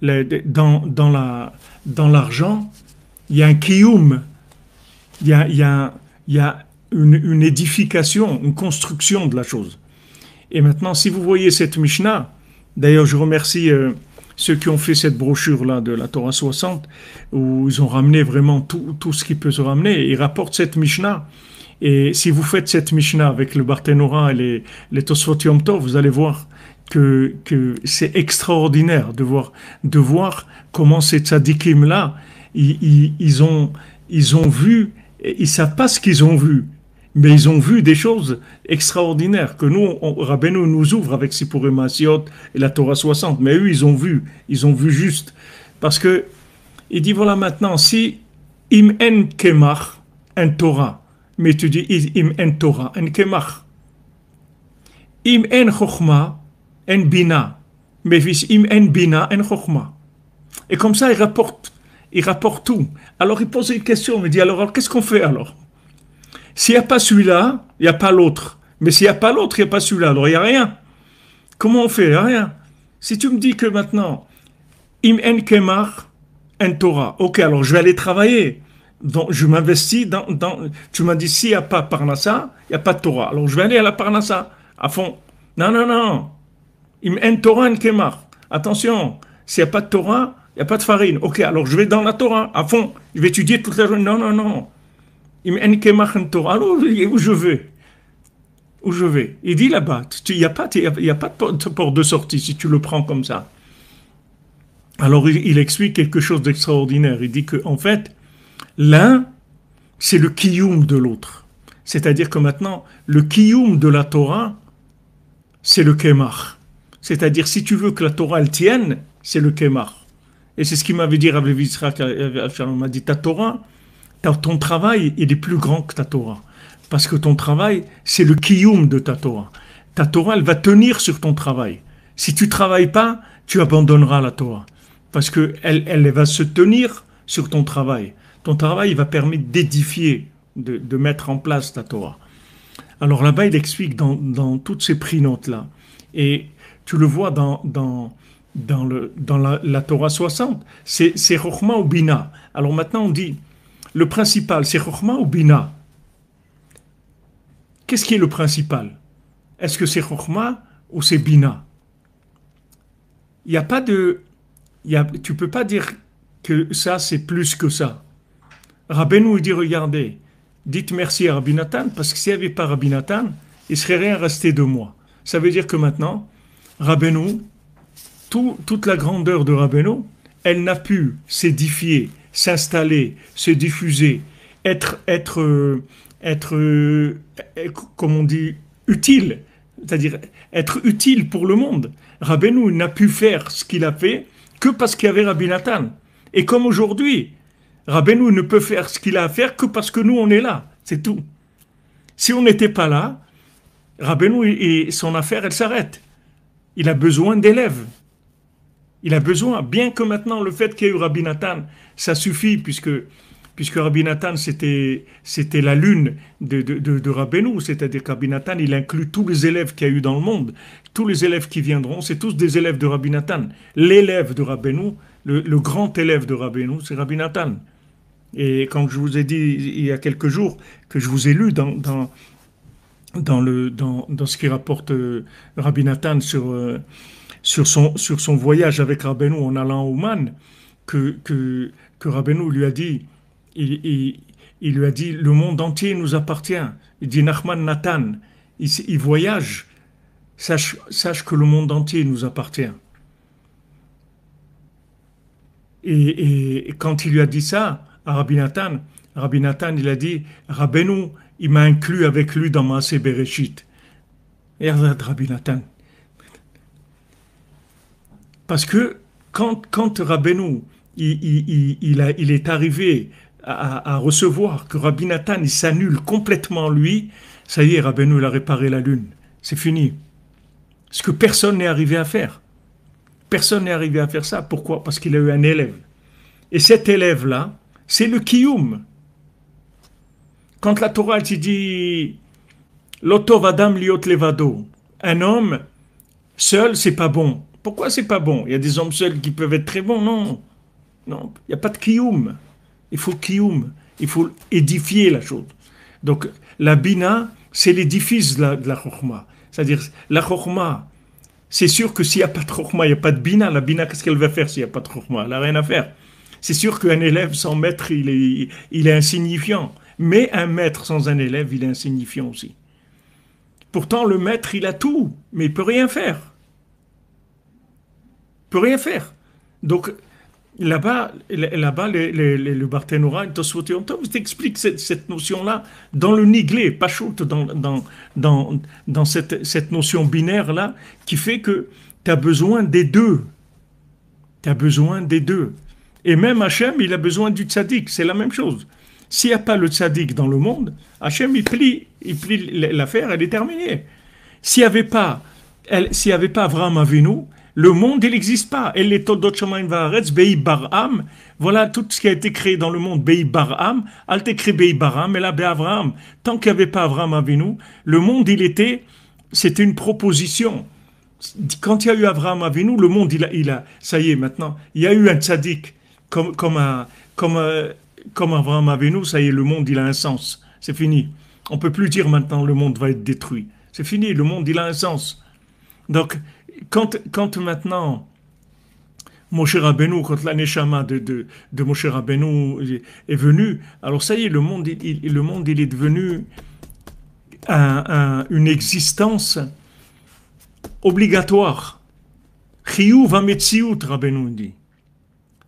dans l'argent, il y a un kiyum, il y a une édification, une construction de la chose. Et maintenant, si vous voyez cette Mishnah, d'ailleurs je remercie ceux qui ont fait cette brochure-là de la Torah 60, où ils ont ramené vraiment tout ce qui peut se ramener, ils rapportent cette Mishnah. Et si vous faites cette Mishnah avec le Barthénora et les Tosfot Yom Tov, vous allez voir que c'est extraordinaire de voir comment ces tzadikim-là, ils ont vu, ils savent pas ce qu'ils ont vu, mais ils ont vu des choses extraordinaires que nous, Rabbeinu nous ouvre avec Sipurim Asiot et la Torah 60, mais eux, ils ont vu juste. Parce que, il dit, voilà maintenant, si im en kemach, en Torah, mais tu dis im en Torah, en kemach, im en chokhma, en bina, mais im en bina, en chokhma. Et comme ça, il rapporte tout. Alors il pose une question, il me dit, alors qu'est-ce qu'on fait alors? S'il n'y a pas celui-là, il n'y a pas l'autre. Mais s'il n'y a pas l'autre, il n'y a pas celui-là. Alors il n'y a rien. Comment on fait? Il n'y a rien. Si tu me dis que maintenant, im en kemach, en Torah, ok, alors je vais aller travailler. Donc je m'investis tu m'as dit, s'il n'y a pas Parnassa, il n'y a pas de Torah. Alors je vais aller à la Parnassa, à fond. Non. Im en Torah, en kemach. Attention, s'il n'y a pas de Torah, il n'y a pas de farine. Ok, alors je vais dans la Torah, à fond. Je vais étudier toute la journée. Non. Il me Torah. Alors, où je vais? Il dit là-bas, il n'y a pas de porte de sortie si tu le prends comme ça. Alors, il explique quelque chose d'extraordinaire. Il dit qu'en fait, l'un, c'est le kiyum de l'autre. C'est-à-dire que maintenant, le kiyum de la Torah, c'est le kemach. C'est-à-dire, si tu veux que la Torah, elle tienne, c'est le kemach. Et c'est ce qu'il m'avait dit Rav Levi Yitzhak. Il m'a dit, ta Torah, ton travail, il est plus grand que ta Torah. Parce que ton travail, c'est le kiyum de ta Torah. Ta Torah, elle va tenir sur ton travail. Si tu ne travailles pas, tu abandonneras la Torah. Parce qu'elle va se tenir sur ton travail. Ton travail, il va permettre d'édifier, de mettre en place ta Torah. Alors là-bas, il explique dans toutes ces prix-notes-là. Et tu le vois dans la Torah 60, c'est Chokhmah ou Bina. Alors maintenant, on dit, le principal, c'est Chokhmah ou Bina? Qu'est-ce qui est le principal? Est-ce que c'est Chokhmah ou c'est Bina? Il n'y a pas de... tu ne peux pas dire que ça, c'est plus que ça. Rabbeinu, il dit, regardez, dites merci à Rabbi Nathan, parce que s'il n'y avait pas Rabbi Nathan, il ne serait rien resté de moi. Ça veut dire que maintenant, Rabbeinu, toute la grandeur de Rabbeinu, elle n'a pu s'édifier, s'installer, se diffuser, être comme on dit, utile, c'est-à-dire être utile pour le monde. Rabbeinu n'a pu faire ce qu'il a fait que parce qu'il y avait Rabbi Nathan. Et comme aujourd'hui, Rabbeinu ne peut faire ce qu'il a à faire que parce que nous, on est là. C'est tout. Si on n'était pas là, Rabbeinu et son affaire, elle s'arrête. Il a besoin d'élèves. Il a besoin, bien que maintenant le fait qu'il y ait eu Rabbi Nathan, ça suffit, puisque Rabbi Nathan, c'était la lune de Rabbeinu, c'est-à-dire que Rabbi Nathan, il inclut tous les élèves qu'il y a eu dans le monde. Tous les élèves qui viendront, c'est tous des élèves de Rabbi Nathan. L'élève de Rabbeinu, le grand élève de Rabbeinu, c'est Rabbi Nathan. Et quand je vous ai dit il y a quelques jours que je vous ai lu dans dans ce qu'il rapporte Rabbi Nathan sur son voyage avec Rabbeinu en allant au Man, que Rabbeinu lui a dit, il, il lui a dit, le monde entier nous appartient. Il dit, Nachman Nathan, il voyage, sache que le monde entier nous appartient. Et quand il lui a dit ça à Rabbi Nathan, il a dit, Rabbeinu, il m'a inclus avec lui dans Maaseh Bereshit. Et regarde Rabbi Nathan. Parce que quand Rabbeinu, il est arrivé à recevoir que Rabbi Nathan, il s'annule complètement lui, ça y est, Rabbeinu, il a réparé la lune. C'est fini. Ce que personne n'est arrivé à faire. Personne n'est arrivé à faire ça. Pourquoi? Parce qu'il a eu un élève. Et cet élève-là, c'est le Kiyum. Quand la Torah elle dit L'otov adam liot levado, un homme seul, c'est pas bon. Pourquoi c'est pas bon? Il y a des hommes seuls qui peuvent être très bons. Non. Non, il n'y a pas de Kiyum. Il faut Kiyum. Il faut édifier la chose. Donc, la Bina, c'est l'édifice de la Chokhmah. C'est-à-dire, la Chokhmah, c'est sûr que s'il n'y a pas de Chokhmah, il n'y a pas de Bina. La Bina, qu'est-ce qu'elle va faire s'il n'y a pas de Chokhmah? Elle n'a rien à faire. C'est sûr qu'un élève sans maître, il est insignifiant. Mais un maître sans un élève, il est insignifiant aussi. Pourtant, le maître, il a tout, mais il ne peut rien faire. Il ne peut rien faire. Donc, là-bas le Barthénora, le Tosfot et Yom t'explique cette notion-là dans le niglé, pas chaud, dans cette notion binaire-là, qui fait que tu as besoin des deux. Tu as besoin des deux. Et même Hachem, il a besoin du tzaddik, c'est la même chose. S'il n'y a pas le tzaddik dans le monde, Hachem, il plie l'affaire, elle est terminée. S'il n'y avait pas Avraham Avinu, le monde, il n'existe pas. Et les Toldot Shamayim Va'aretz, Bei Barham, voilà tout ce qui a été créé dans le monde, Bei Barham, al t'écrit Bei Barham, et là, Bei Avraham. Tant qu'il n'y avait pas Avraham Avinu, le monde, c'était une proposition. Quand il y a eu Avraham Avinu, le monde, ça y est, maintenant, il y a eu un tzaddik, comme Avraham Avinu, ça y est, le monde, il a un sens. C'est fini. On ne peut plus dire maintenant le monde va être détruit. C'est fini, le monde, il a un sens. Donc, quand maintenant, Moshe Rabbeinu, quand la Neshama de Moshe Rabbeinu est venue, alors ça y est, le monde, il est devenu une existence obligatoire. Chiyuv hametziut, Rabbeinu dit.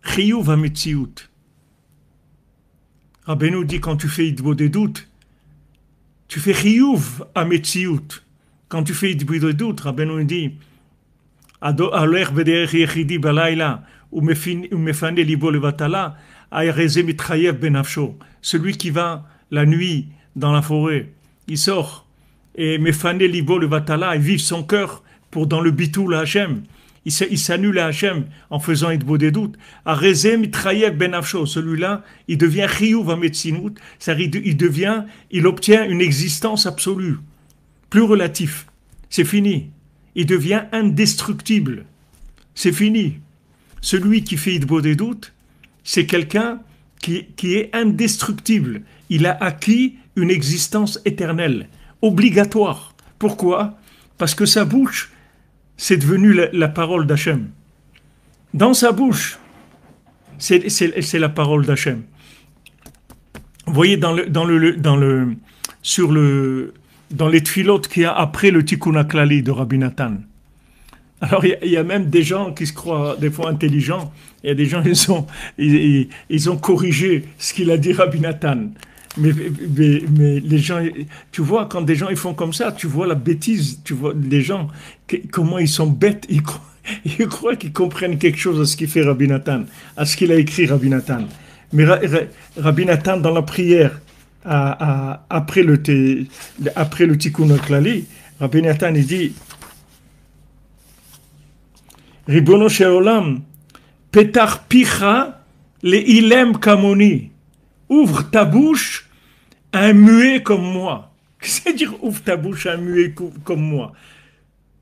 Chiyuv hametziut. Rabbeinu dit, quand tu fais Idbo des doutes, tu fais Chiyuv hametziut. Quand tu fais Idbo des doutes, Rabbeinu dit, Alech bederech yechidi balayla, ou mefane libo levatala, ayareze mitrayev benafsho. Celui qui va la nuit dans la forêt, il sort, et mefane libo levatala, il vive son cœur pour dans le bitou la Hachem. Il s'annule à Hachem en faisant Idbo des doutes. Ayareze mitrayev benafsho. Celui-là, il devient chiyuv hametzinut, c'est-à-dire il obtient une existence absolue, plus relatif. C'est fini. Il devient indestructible. C'est fini. Celui qui fait Idbo des doutes, c'est quelqu'un qui est indestructible. Il a acquis une existence éternelle, obligatoire. Pourquoi? Parce que sa bouche, c'est devenu la parole d'Hachem. Dans sa bouche, c'est la parole d'Hachem. Vous voyez dans les tfilotes qu'il y a après le Tikkun HaKlali de Rabbi Nathan. Alors, il y a même des gens qui se croient des fois intelligents. Il y a des gens, ils ont corrigé ce qu'il a dit Rabbi Nathan. Mais les gens, tu vois, quand des gens ils font comme ça, tu vois la bêtise, tu vois les gens, comment ils sont bêtes, ils croient qu'ils comprennent quelque chose à ce qu'il fait Rabbi Nathan, à ce qu'il a écrit Rabbi Nathan. Mais Rabbi Nathan, dans la prière, après le Tikkun HaKlali, Rabbi Nathan il dit Ribono shel olam, petach picha leilem kamoni. Ouvre ta bouche à un muet comme moi. Qu'est-ce que ça veut dire ouvre ta bouche à un muet comme moi?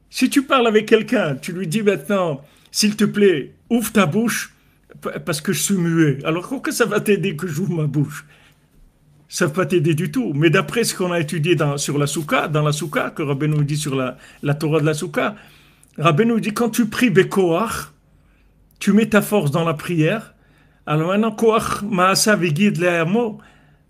Si tu parles avec quelqu'un, tu lui dis maintenant, s'il te plaît, ouvre ta bouche parce que je suis muet. Alors pourquoi ça va t'aider que j'ouvre ma bouche? ça ne va pas t'aider du tout. Mais d'après ce qu'on a étudié sur la Souka, dans la Souka, que Rabbeinu dit sur la Torah de la Souka, Rabbeinu dit quand tu pries Bekoach, tu mets ta force dans la prière. Alors maintenant, Koach Maasa guide les hameaux.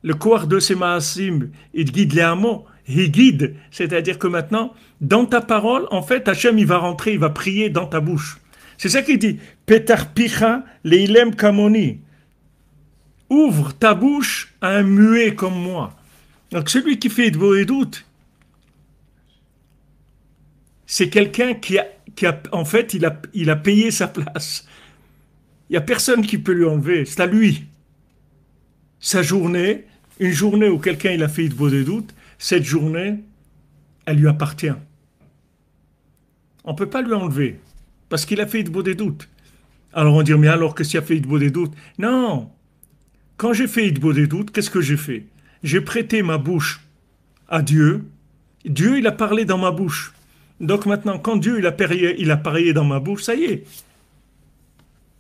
Le Koach de ces Maasim, il guide les hameaux. Il guide. C'est-à-dire que maintenant, dans ta parole, en fait, Hachem, il va rentrer, il va prier dans ta bouche. C'est ça qu'il dit. Petar picha leilem kamoni. Ouvre ta bouche à un muet comme moi. Donc celui qui fait de doute, c'est quelqu'un en fait, il a payé sa place. Il n'y a personne qui peut lui enlever. C'est à lui. Sa journée, une journée où quelqu'un il a fait de doute, cette journée, elle lui appartient. On ne peut pas lui enlever parce qu'il a fait de doute. Alors on dit, mais alors qu'est-ce qu'il a fait de doute? Non. Quand j'ai fait de doute, qu'est-ce que j'ai fait? J'ai prêté ma bouche à Dieu. Dieu, il a parlé dans ma bouche. Donc maintenant, quand Dieu il a parlé dans ma bouche, ça y est.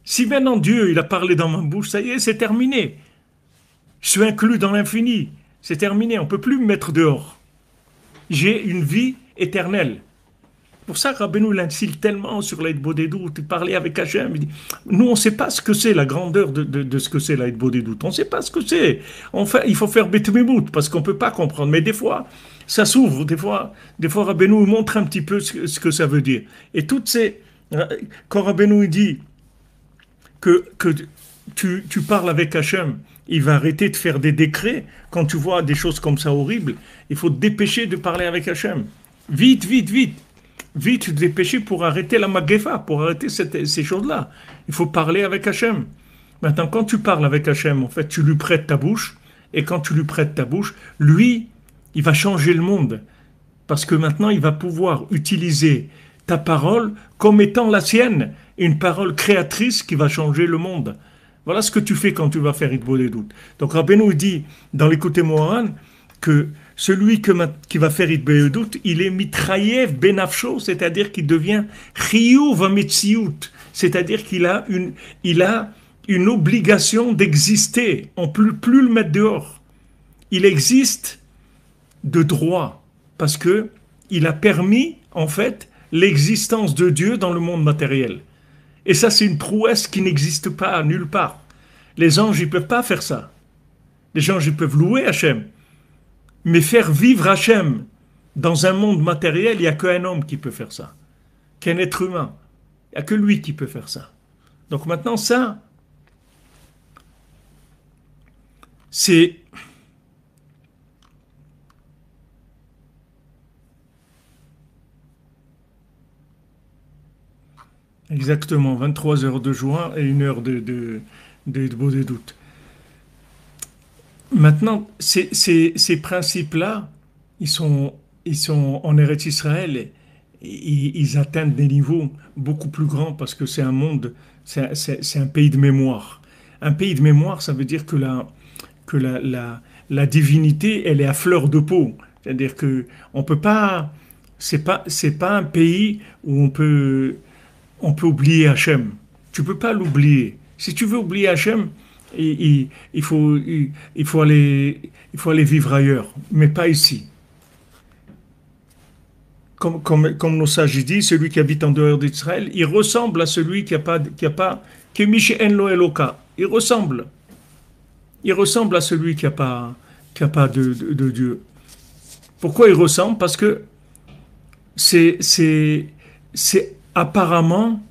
Si maintenant Dieu il a parlé dans ma bouche, ça y est, c'est terminé. Je suis inclus dans l'infini. C'est terminé, on ne peut plus me mettre dehors. J'ai une vie éternelle. Pour ça, Rabbeinu l'insiste tellement sur l'Aïd-Bodédout. Il parlait avec Hachem. Il dit, nous, on ne sait pas ce que c'est, la grandeur de ce que c'est l'Aïd-Bodédout. On ne sait pas ce que c'est. Il faut faire Betmimout parce qu'on ne peut pas comprendre. Mais des fois, ça s'ouvre. Des fois Rabbeinu montre un petit peu ce que ça veut dire. Et toutes ces... Quand Rabbeinu dit que tu parles avec Hachem, il va arrêter de faire des décrets. Quand tu vois des choses comme ça horribles, il faut te dépêcher de parler avec Hachem. Vite, vite, vite. Vite te dépêcher pour arrêter la magefa, pour arrêter ces choses-là. Il faut parler avec Hachem. Maintenant, quand tu parles avec Hachem, en fait, tu lui prêtes ta bouche. Et quand tu lui prêtes ta bouche, lui, il va changer le monde. Parce que maintenant, il va pouvoir utiliser ta parole comme étant la sienne. Une parole créatrice qui va changer le monde. Voilà ce que tu fais quand tu vas faire Hitbo des doutes. Donc Rabbeinu dit dans l'écouté Moharan que celui qui va faire Hitbo des doutes, il est mitrayev benafsho, c'est-à-dire qu'il devient chiyuv ametziut, c'est-à-dire qu'il a une obligation d'exister. On ne peut plus le mettre dehors. Il existe de droit parce que il a permis en fait l'existence de Dieu dans le monde matériel. Et ça, c'est une prouesse qui n'existe pas nulle part. Les anges, ils ne peuvent pas faire ça. Les anges, ils peuvent louer Hachem. Mais faire vivre Hachem dans un monde matériel, il n'y a qu'un homme qui peut faire ça. Qu'un être humain. Il n'y a que lui qui peut faire ça. Donc maintenant, ça, c'est... Exactement, 23 heures de juin et 1 heure de beau des doutes. Maintenant, ces principes-là, ils sont en Eretz Israël, et ils atteignent des niveaux beaucoup plus grands parce que c'est un monde, c'est un pays de mémoire. Un pays de mémoire, ça veut dire que la divinité, elle est à fleur de peau. C'est-à-dire que on peut pas, c'est pas un pays où on peut oublier Hachem. Tu peux pas l'oublier. Si tu veux oublier Hachem, il faut aller vivre ailleurs, mais pas ici. Comme nos sages disent, celui qui habite en dehors d'Israël, il ressemble à celui qui a pas, Kemish en lo Eloka. Il ressemble à celui qui a pas de Dieu. Pourquoi il ressemble? Parce que c'est apparemment,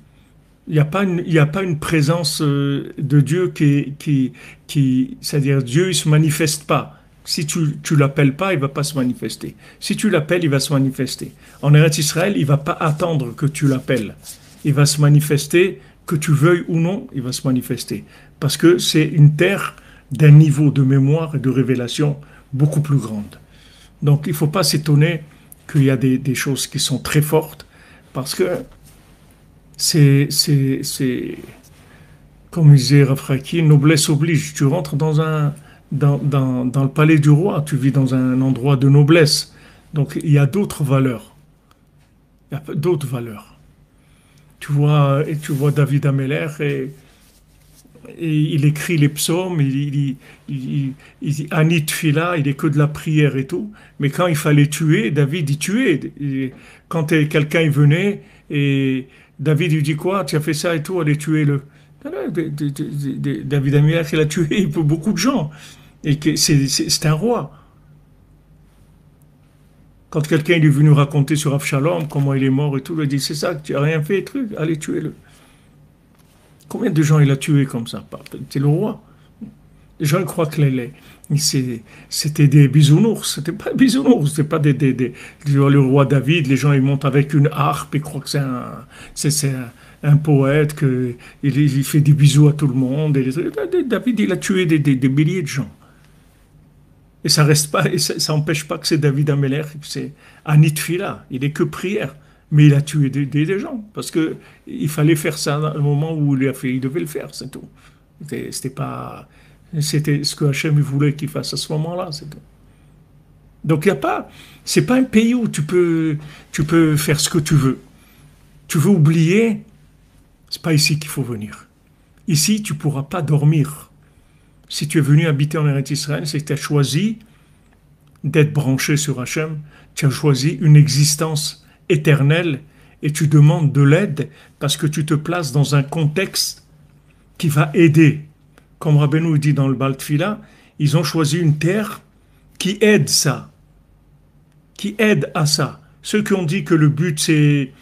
il n'y a pas une présence de Dieu c'est-à-dire Dieu, il ne se manifeste pas. Si tu l'appelles pas, il ne va pas se manifester. Si tu l'appelles, il va se manifester. En Eretz Israël, il ne va pas attendre que tu l'appelles. Il va se manifester, que tu veuilles ou non, il va se manifester. Parce que c'est une terre d'un niveau de mémoire et de révélation beaucoup plus grande. Donc il ne faut pas s'étonner qu'il y a des choses qui sont très fortes, parce que c'est comme disait Rafraki, noblesse oblige. Tu rentres dans le palais du roi, tu vis dans un endroit de noblesse. Donc il y a d'autres valeurs. Il y a d'autres valeurs. Tu vois David Ameller et et il écrit les psaumes, Anit Fila, il est que de la prière et tout. Mais quand il fallait tuer, David, il tuait. Quand quelqu'un il venait, et David lui dit quoi? Tu as fait ça et tout, allez tuer-le. Non, non, David Amir, il a tué beaucoup de gens. Et que c'est un roi. Quand quelqu'un il est venu raconter sur Avshalom, comment il est mort et tout, il a dit, c'est ça, tu n'as rien fait, truc, allez tuer-le. Combien de gens il a tué comme ça? C'est le roi. Les gens croient que c'était des bisounours. C'était pas des bisounours, c'était pas le roi David. Les gens ils montent avec une harpe et croient que c'est un poète, il fait des bisous à tout le monde. David, il a tué des milliers de gens. Et ça reste pas, et ça empêche pas que c'est David Ameller, c'est Anit Fila. Il est que prière. Mais il a tué des gens. Parce que il fallait faire ça au moment où il devait le faire, c'est tout. C'était pas. C'était ce que Hachem voulait qu'il fasse à ce moment-là, c'est tout. Donc il y a pas, c'est pas un pays où tu peux faire ce que tu veux. Tu veux oublier, c'est pas ici qu'il faut venir. Ici, tu pourras pas dormir. Si tu es venu habiter en Eretz Israël, c'est que tu as choisi d'être branché sur Hachem, tu as choisi une existence éternelle et tu demandes de l'aide parce que tu te places dans un contexte qui va aider. Comme Rabbeinu dit dans le Baal Tfila, ils ont choisi une terre qui aide ça, qui aide à ça. Ceux qui ont dit que le but c'est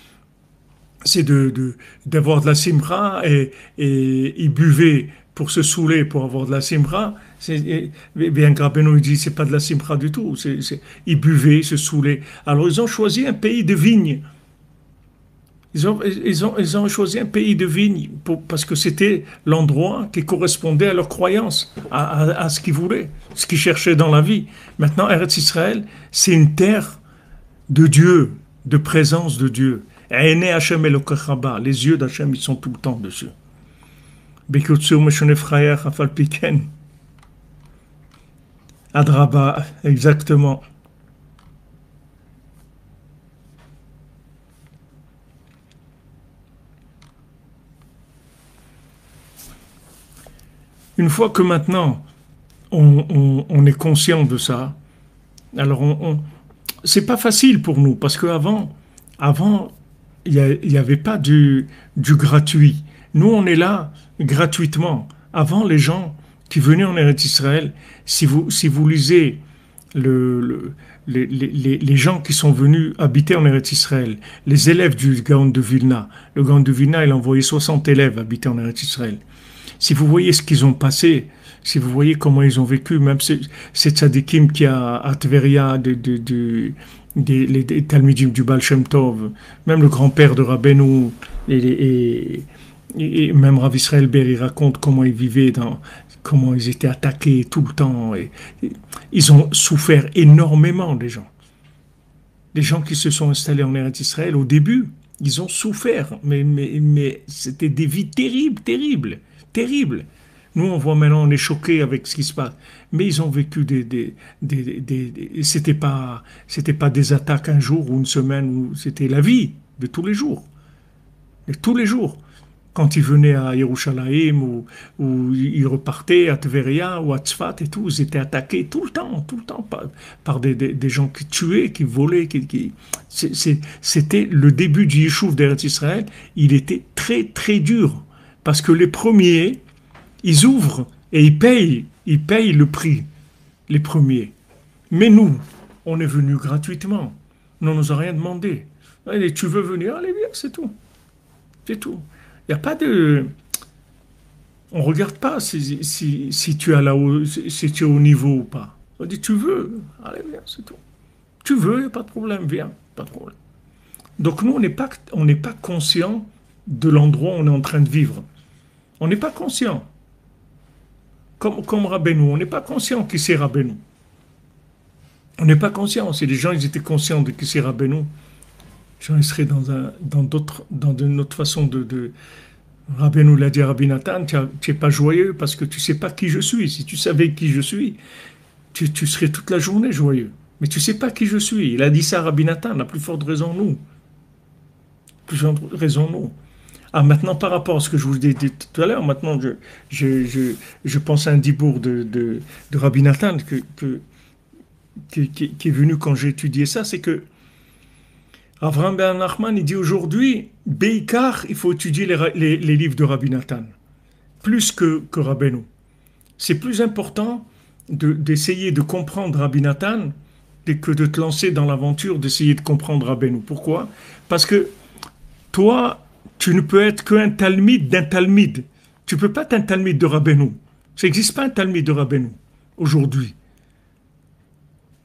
d'avoir de la simra et ils buvaient pour se saouler, pour avoir de la simra, bien que Rabbeinu dit c'est pas de la simra du tout, ils buvaient, ils se saoulaient. Alors ils ont choisi un pays de vignes. Ils ont choisi un pays de vignes parce que c'était l'endroit qui correspondait à leurs croyances, à ce qu'ils voulaient, ce qu'ils cherchaient dans la vie. Maintenant, Eretz Israël, c'est une terre de Dieu, de présence de Dieu. Les yeux d'Hachem, ils sont tout le temps dessus. Adraba, exactement. Une fois que maintenant on est conscient de ça, alors c'est pas facile pour nous parce qu'avant, il n'y avait pas du gratuit. Nous, on est là gratuitement. Avant, les gens qui venaient en Eretz Israël, si vous lisez les gens qui sont venus habiter en Eretz Israël, les élèves du Gaon de Vilna, le Gaon de Vilna, il a envoyé 60 élèves habiter en Eretz Israël. Si vous voyez ce qu'ils ont passé, si vous voyez comment ils ont vécu, même ces tzadikim qui a à Tveria, les talmidim du Baal Shem Tov, même le grand-père de Rabbeinu, et même Rav Israël Ber, il raconte comment ils vivaient, comment ils étaient attaqués tout le temps. Ils ont souffert énormément, les gens. Les gens qui se sont installés en Eretz Israël, au début, ils ont souffert, mais c'était des vies terribles, terribles. Terrible. Nous, on voit maintenant, on est choqués avec ce qui se passe. Mais ils ont vécu c'était pas des attaques un jour ou une semaine, c'était la vie de tous les jours. Et tous les jours. Quand ils venaient à Yerushalayim ou ils repartaient à Tveria ou à Tzfat et tout, ils étaient attaqués tout le temps par des gens qui tuaient, qui volaient. C'était le début du Yishuv d'Eretz Israël. Il était très, très dur. Parce que les premiers, ils ouvrent et ils payent le prix, les premiers. Mais nous, on est venus gratuitement. On ne nous a rien demandé. Allez, tu veux venir? Allez, viens, c'est tout. C'est tout. Il n'y a pas de... On ne regarde pas si tu es si tu es au niveau ou pas. On dit, tu veux? Allez, viens, c'est tout. Tu veux, il n'y a pas de problème, viens, pas de problème. Donc nous, on n'est pas conscient de l'endroit où on est en train de vivre. On n'est pas conscient. Comme Rabbeinu, on n'est pas conscient qui c'est Rabbeinu. On n'est pas conscient. Si les gens ils étaient conscients de qui c'est Rabbeinu, les gens ils seraient dans une autre façon de Rabbeinu l'a dit à Rabbi Nathan, tu n'es pas joyeux parce que tu ne sais pas qui je suis. Si tu savais qui je suis, tu serais toute la journée joyeux. Mais tu ne sais pas qui je suis. Il a dit ça à Rabbi Nathan, la plus forte raison nous. Plus forte raison nous. Ah, maintenant, par rapport à ce que je vous ai dit tout à l'heure, maintenant, je pense à un dibourg de Rabbi Nathan qui est venu quand j'ai étudié ça, c'est que Avraham Ben Nachman, il dit aujourd'hui, Beikar, il faut étudier les livres de Rabbi Nathan, plus que Rabbeinu. C'est plus important d'essayer de comprendre Rabbi Nathan que de te lancer dans l'aventure d'essayer de comprendre Rabbeinu. Pourquoi? Parce que toi, tu ne peux être qu'un talmide d'un talmide. Tu ne peux pas être un talmide de Rabbeinu. Ça n'existe pas un talmide de Rabbeinu aujourd'hui.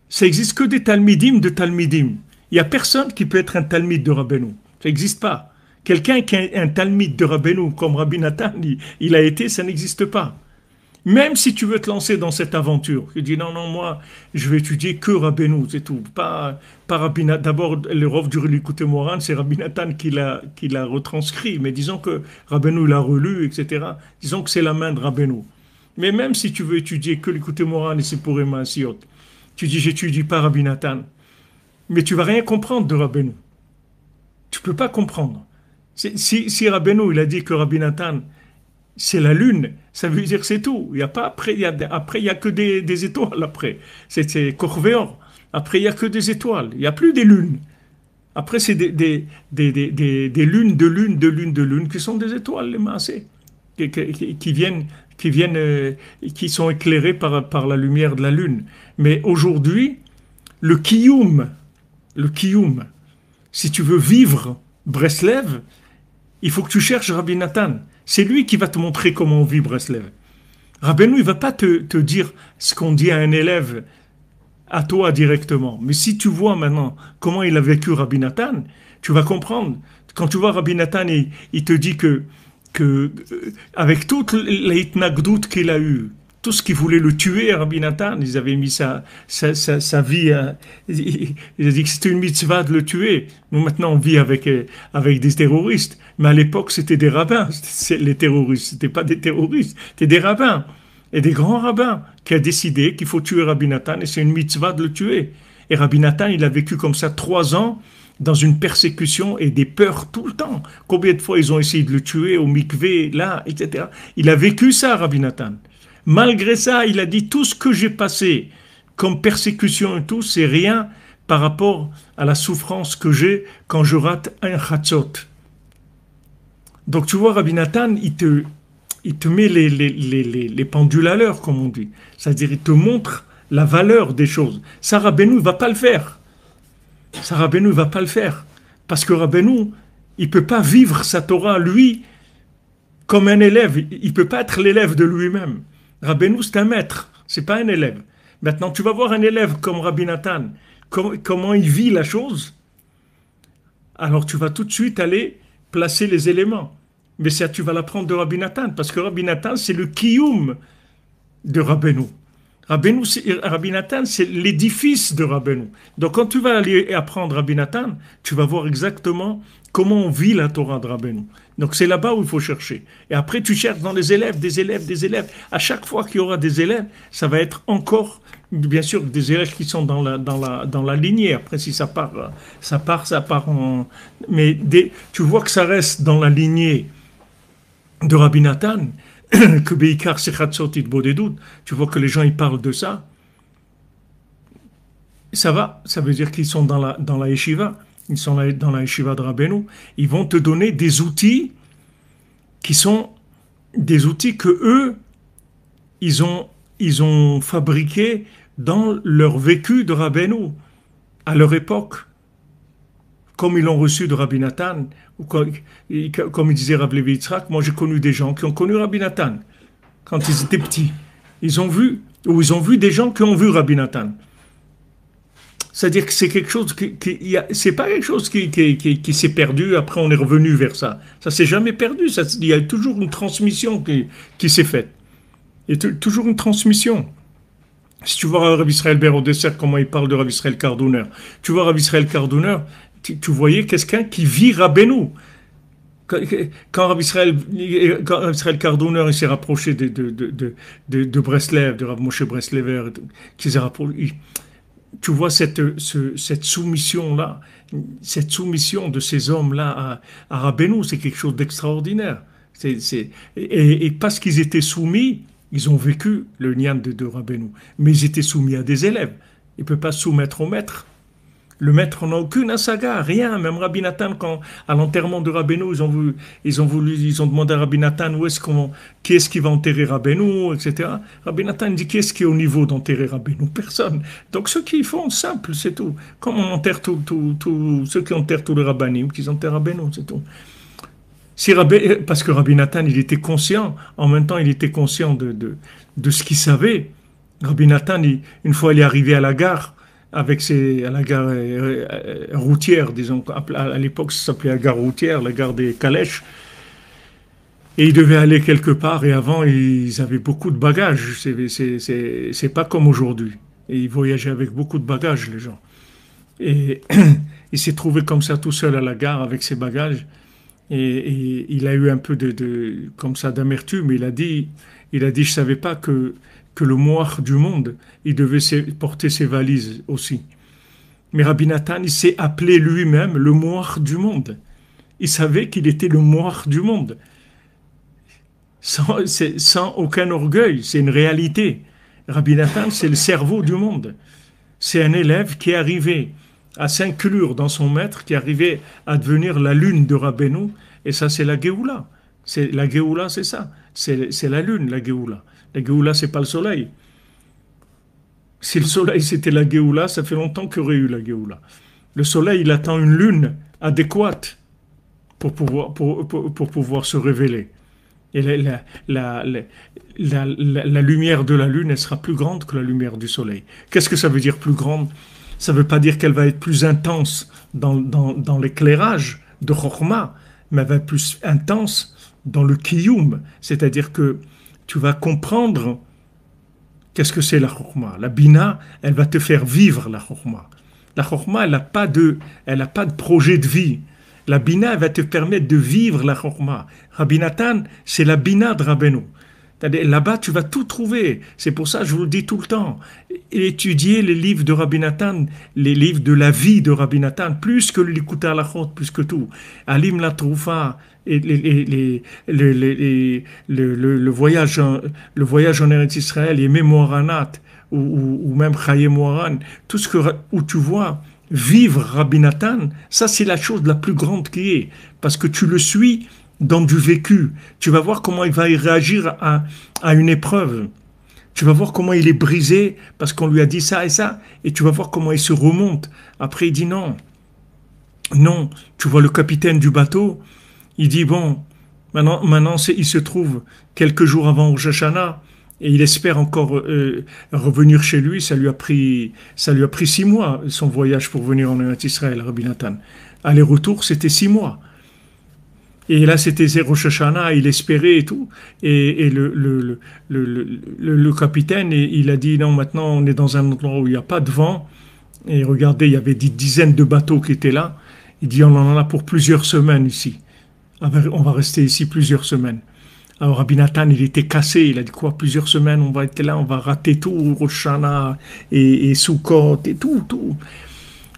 Ça n'existe que des talmidim de talmidim. Il n'y a personne qui peut être un talmide de Rabbeinu. Ça n'existe pas. Quelqu'un qui est un talmide de Rabbeinu comme Rabbi Nathan, il a été, ça n'existe pas. Même si tu veux te lancer dans cette aventure, tu dis non, non, moi, je vais étudier que Rabbeinu, c'est tout. Pas Rabbi Nathan. D'abord, le Rav du Likutei Moharan, c'est Rabbi Nathan qui l'a retranscrit. Mais disons que Rabbeinu l'a relu, etc. Disons que c'est la main de Rabbeinu. Mais même si tu veux étudier que Likutei Moharan et c'est pour Emma Siot, tu dis j'étudie pas Rabbi Nathan. Mais tu vas rien comprendre de Rabbeinu. Tu peux pas comprendre. Si Rabbeinu, il a dit que Rabbi Nathan, c'est la lune, ça veut dire que c'est tout. Il y a pas après, il y a que des étoiles après. C'est Corvéor. Après, il y a que des étoiles. Il y a plus des lunes. Après, c'est des lunes de lune, de lune, de lune, qui sont des étoiles, les massés, qui viennent, qui sont éclairées par la lumière de la lune. Mais aujourd'hui, le kiyum, si tu veux vivre Breslev, il faut que tu cherches Rabbi Nathan. C'est lui qui va te montrer comment on vit Breslev. Rabbeinu, il ne va pas te dire ce qu'on dit à un élève, à toi directement. Mais si tu vois maintenant comment il a vécu Rabbi Nathan, tu vas comprendre. Quand tu vois Rabbi Nathan, il te dit que avec toute l'itnagdout qu'il a eue, tout ce qui voulait le tuer, Rabbi Nathan, ils avaient mis sa vie, il a dit que c'était une mitzvah de le tuer. Nous maintenant on vit avec des terroristes, mais à l'époque c'était des rabbins, les terroristes, c'était pas des terroristes, c'était des rabbins, et des grands rabbins qui a décidé qu'il faut tuer Rabbi Nathan, et c'est une mitzvah de le tuer. Et Rabbi Nathan, il a vécu comme ça 3 ans, dans une persécution et des peurs tout le temps. Combien de fois ils ont essayé de le tuer au mikvé, là, etc. Il a vécu ça, Rabbi Nathan. Malgré ça, il a dit tout ce que j'ai passé comme persécution et tout, c'est rien par rapport à la souffrance que j'ai quand je rate un chatzot. Donc tu vois, Rabbi Nathan, il te met les pendules à l'heure, comme on dit. C'est-à-dire, il te montre la valeur des choses. Ça, Rabbeinu ne va pas le faire. Ça, Rabbeinu ne va pas le faire. Parce que Rabbeinu, il ne peut pas vivre sa Torah, lui, comme un élève. Il ne peut pas être l'élève de lui-même. Rabbeinu, c'est un maître, c'est pas un élève. Maintenant, tu vas voir un élève comme Rabbi Nathan, comment il vit la chose. Alors, tu vas tout de suite aller placer les éléments. Mais ça, tu vas l'apprendre de Rabbi Nathan, parce que Rabbi Nathan, c'est le kiyum de Rabbeinu. Rabbi Nathan, c'est l'édifice de Rabbeinu. Donc, quand tu vas aller apprendre Rabbi Nathan, tu vas voir exactement comment on vit la Torah de Rabbeinu. Donc, c'est là-bas où il faut chercher. Et après, tu cherches dans les élèves, des élèves, des élèves. À chaque fois qu'il y aura des élèves, ça va être encore, bien sûr, des élèves qui sont dans la lignée. Après, si ça part en... Mais tu vois que ça reste dans la lignée de Rabbi Nathan, que Beikar Sechatzot Itbodedut, tu vois que les gens ils parlent de ça, ça va, ça veut dire qu'ils sont dans la yeshiva, ils sont dans la yeshiva de Rabbeinu, ils vont te donner des outils qui sont des outils que eux ils ont fabriqués dans leur vécu de Rabbeinu à leur époque, comme ils l'ont reçu de Rabbi Nathan, ou comme il disait Rav Levi Yitzhak, moi j'ai connu des gens qui ont connu Rabbi Nathan quand ils étaient petits. Ils ont vu des gens qui ont vu Rabbi Nathan. C'est-à-dire que c'est quelque chose c'est pas quelque chose qui s'est perdu, après on est revenu vers ça. Ça s'est jamais perdu, il y a toujours une transmission qui s'est faite. Il y a toujours une transmission. Si tu vois Rav Israël Ber au dessert, comment il parle de Rav Israël Kardouner, tu vois Rav Israël Kardouner, tu voyais quelqu'un qui vit Rabbeinu. Quand Rav Israël Kardouner il s'est rapproché de Breslev, de Rav Moshe Breslever, qui s'est rapproché, tu vois cette soumission-là, cette soumission de ces hommes-là à Rabbeinu, c'est quelque chose d'extraordinaire. Et parce qu'ils étaient soumis, ils ont vécu le nian de Rabbeinu. Mais ils étaient soumis à des élèves. Ils ne peuvent pas se soumettre au maître. Le maître n'a aucune asaga, rien. Même Rabbi Nathan, quand, à l'enterrement de Rabbeinu, ils ont demandé à Rabbi Nathan qui est-ce qui va enterrer Rabbeinu, etc. Rabbi Nathan dit qui est-ce qui est au niveau d'enterrer Rabbeinu? Personne. Donc ceux qui font, simple, c'est tout. Comme on enterre ceux qui enterrent tous les rabbinim, qu'ils enterrent Rabbeinu, c'est tout. Parce que Rabbi Nathan, il était conscient, en même temps, il était conscient de ce qu'il savait. Rabbi Nathan, une fois, il est arrivé à la gare, à la gare routière, disons, à l'époque ça s'appelait la gare routière, la gare des calèches, et ils devaient aller quelque part, et avant ils avaient beaucoup de bagages, c'est pas comme aujourd'hui, et ils voyageaient avec beaucoup de bagages les gens, et il s'est trouvé comme ça tout seul à la gare avec ses bagages, et il a eu un peu comme ça d'amertume, il a dit je savais pas que le moir du monde, il devait porter ses valises aussi. Mais Rabbi Nathan, il s'est appelé lui-même le moir du monde. Il savait qu'il était le moir du monde. Sans aucun orgueil, c'est une réalité. Rabbi Nathan, c'est le cerveau du monde. C'est un élève qui est arrivé à s'inclure dans son maître, qui est arrivé à devenir la lune de Rabbeinu, et ça c'est la Géoula. La Géoula, c'est ça. C'est la lune, la Géoula. La Géoula, c'est pas le soleil. Si le soleil c'était la Géoula, ça fait longtemps qu'il y aurait eu la Géoula. Le soleil, il attend une lune adéquate pour pouvoir se révéler. Et la lumière de la lune, elle sera plus grande que la lumière du soleil. Qu'est-ce que ça veut dire plus grande? Ça ne veut pas dire qu'elle va être plus intense dans l'éclairage de Chokhmah, mais elle va être plus intense dans le kiyum, c'est-à-dire que tu vas comprendre qu'est-ce que c'est la Chokhmah. La Bina, elle va te faire vivre la Chokhmah. La Chokhmah, elle n'a pas de projet de vie. La Bina, elle va te permettre de vivre la Chokhmah. Rabbi Nathan, c'est la Bina de Rabbeinu. Là-bas, tu vas tout trouver. C'est pour ça que je vous le dis tout le temps. Étudiez les livres de Rabbi Nathan, les livres de la vie de Rabbi Nathan, plus que l'Ikuta Halachot, plus que tout. Alim la Troufa, et le voyage en Eretz Israël, et Mémoiranat, ou même Chaye Moharan, tout où tu vois vivre Rabbi Nathan, ça c'est la chose la plus grande qui est, parce que tu le suis dans du vécu. Tu vas voir comment il va réagir à une épreuve. Tu vas voir comment il est brisé parce qu'on lui a dit ça et ça, et tu vas voir comment il se remonte. Après, il dit non. Non, tu vois le capitaine du bateau, il dit bon, maintenant il se trouve quelques jours avant Rosh Hashanah, et il espère encore revenir chez lui. Ça lui a pris 6 mois, son voyage pour venir en Israël, Rabbi Nathan. Aller-retour, c'était 6 mois. Et là, c'était Rosh Hashanah, il espérait et tout. Et le capitaine, il a dit, non, maintenant, on est dans un endroit où il n'y a pas de vent. Et regardez, il y avait des dizaines de bateaux qui étaient là. Il dit, on en a pour plusieurs semaines ici. On va rester ici plusieurs semaines. Alors, Rabbi Nathan, il était cassé. Il a dit, quoi, plusieurs semaines, on va être là, on va rater tout, Rosh Hashanah et Sukkot et tout.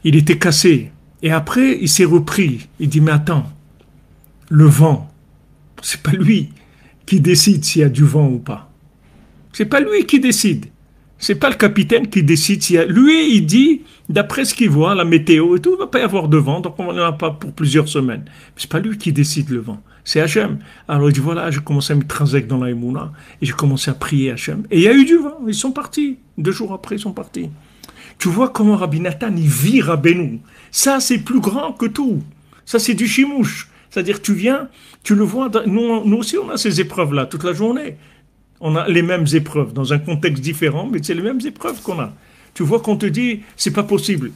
Il était cassé. Et après, il s'est repris. Il dit, mais attends. Le vent, c'est pas lui qui décide s'il y a du vent ou pas. C'est pas lui qui décide. C'est pas le capitaine qui décide s'il y a... Lui, il dit, d'après ce qu'il voit, la météo et tout, il va pas y avoir de vent, donc on n'en a pas pour plusieurs semaines. Mais c'est pas lui qui décide le vent. C'est Hachem. Alors il dit, voilà, j'ai commencé à me transek dans la Emouna, et j'ai commencé à prier Hachem. Et il y a eu du vent, ils sont partis. 2 jours après, ils sont partis. Tu vois comment Rabbi Nathan, il vit Rabbeinu. Ça, c'est plus grand que tout. Ça, c'est du chimouche. C'est-à-dire, tu viens, tu le vois, nous aussi on a ces épreuves-là toute la journée. On a les mêmes épreuves, dans un contexte différent, mais c'est les mêmes épreuves qu'on a. Tu vois qu'on te dit, c'est pas possible.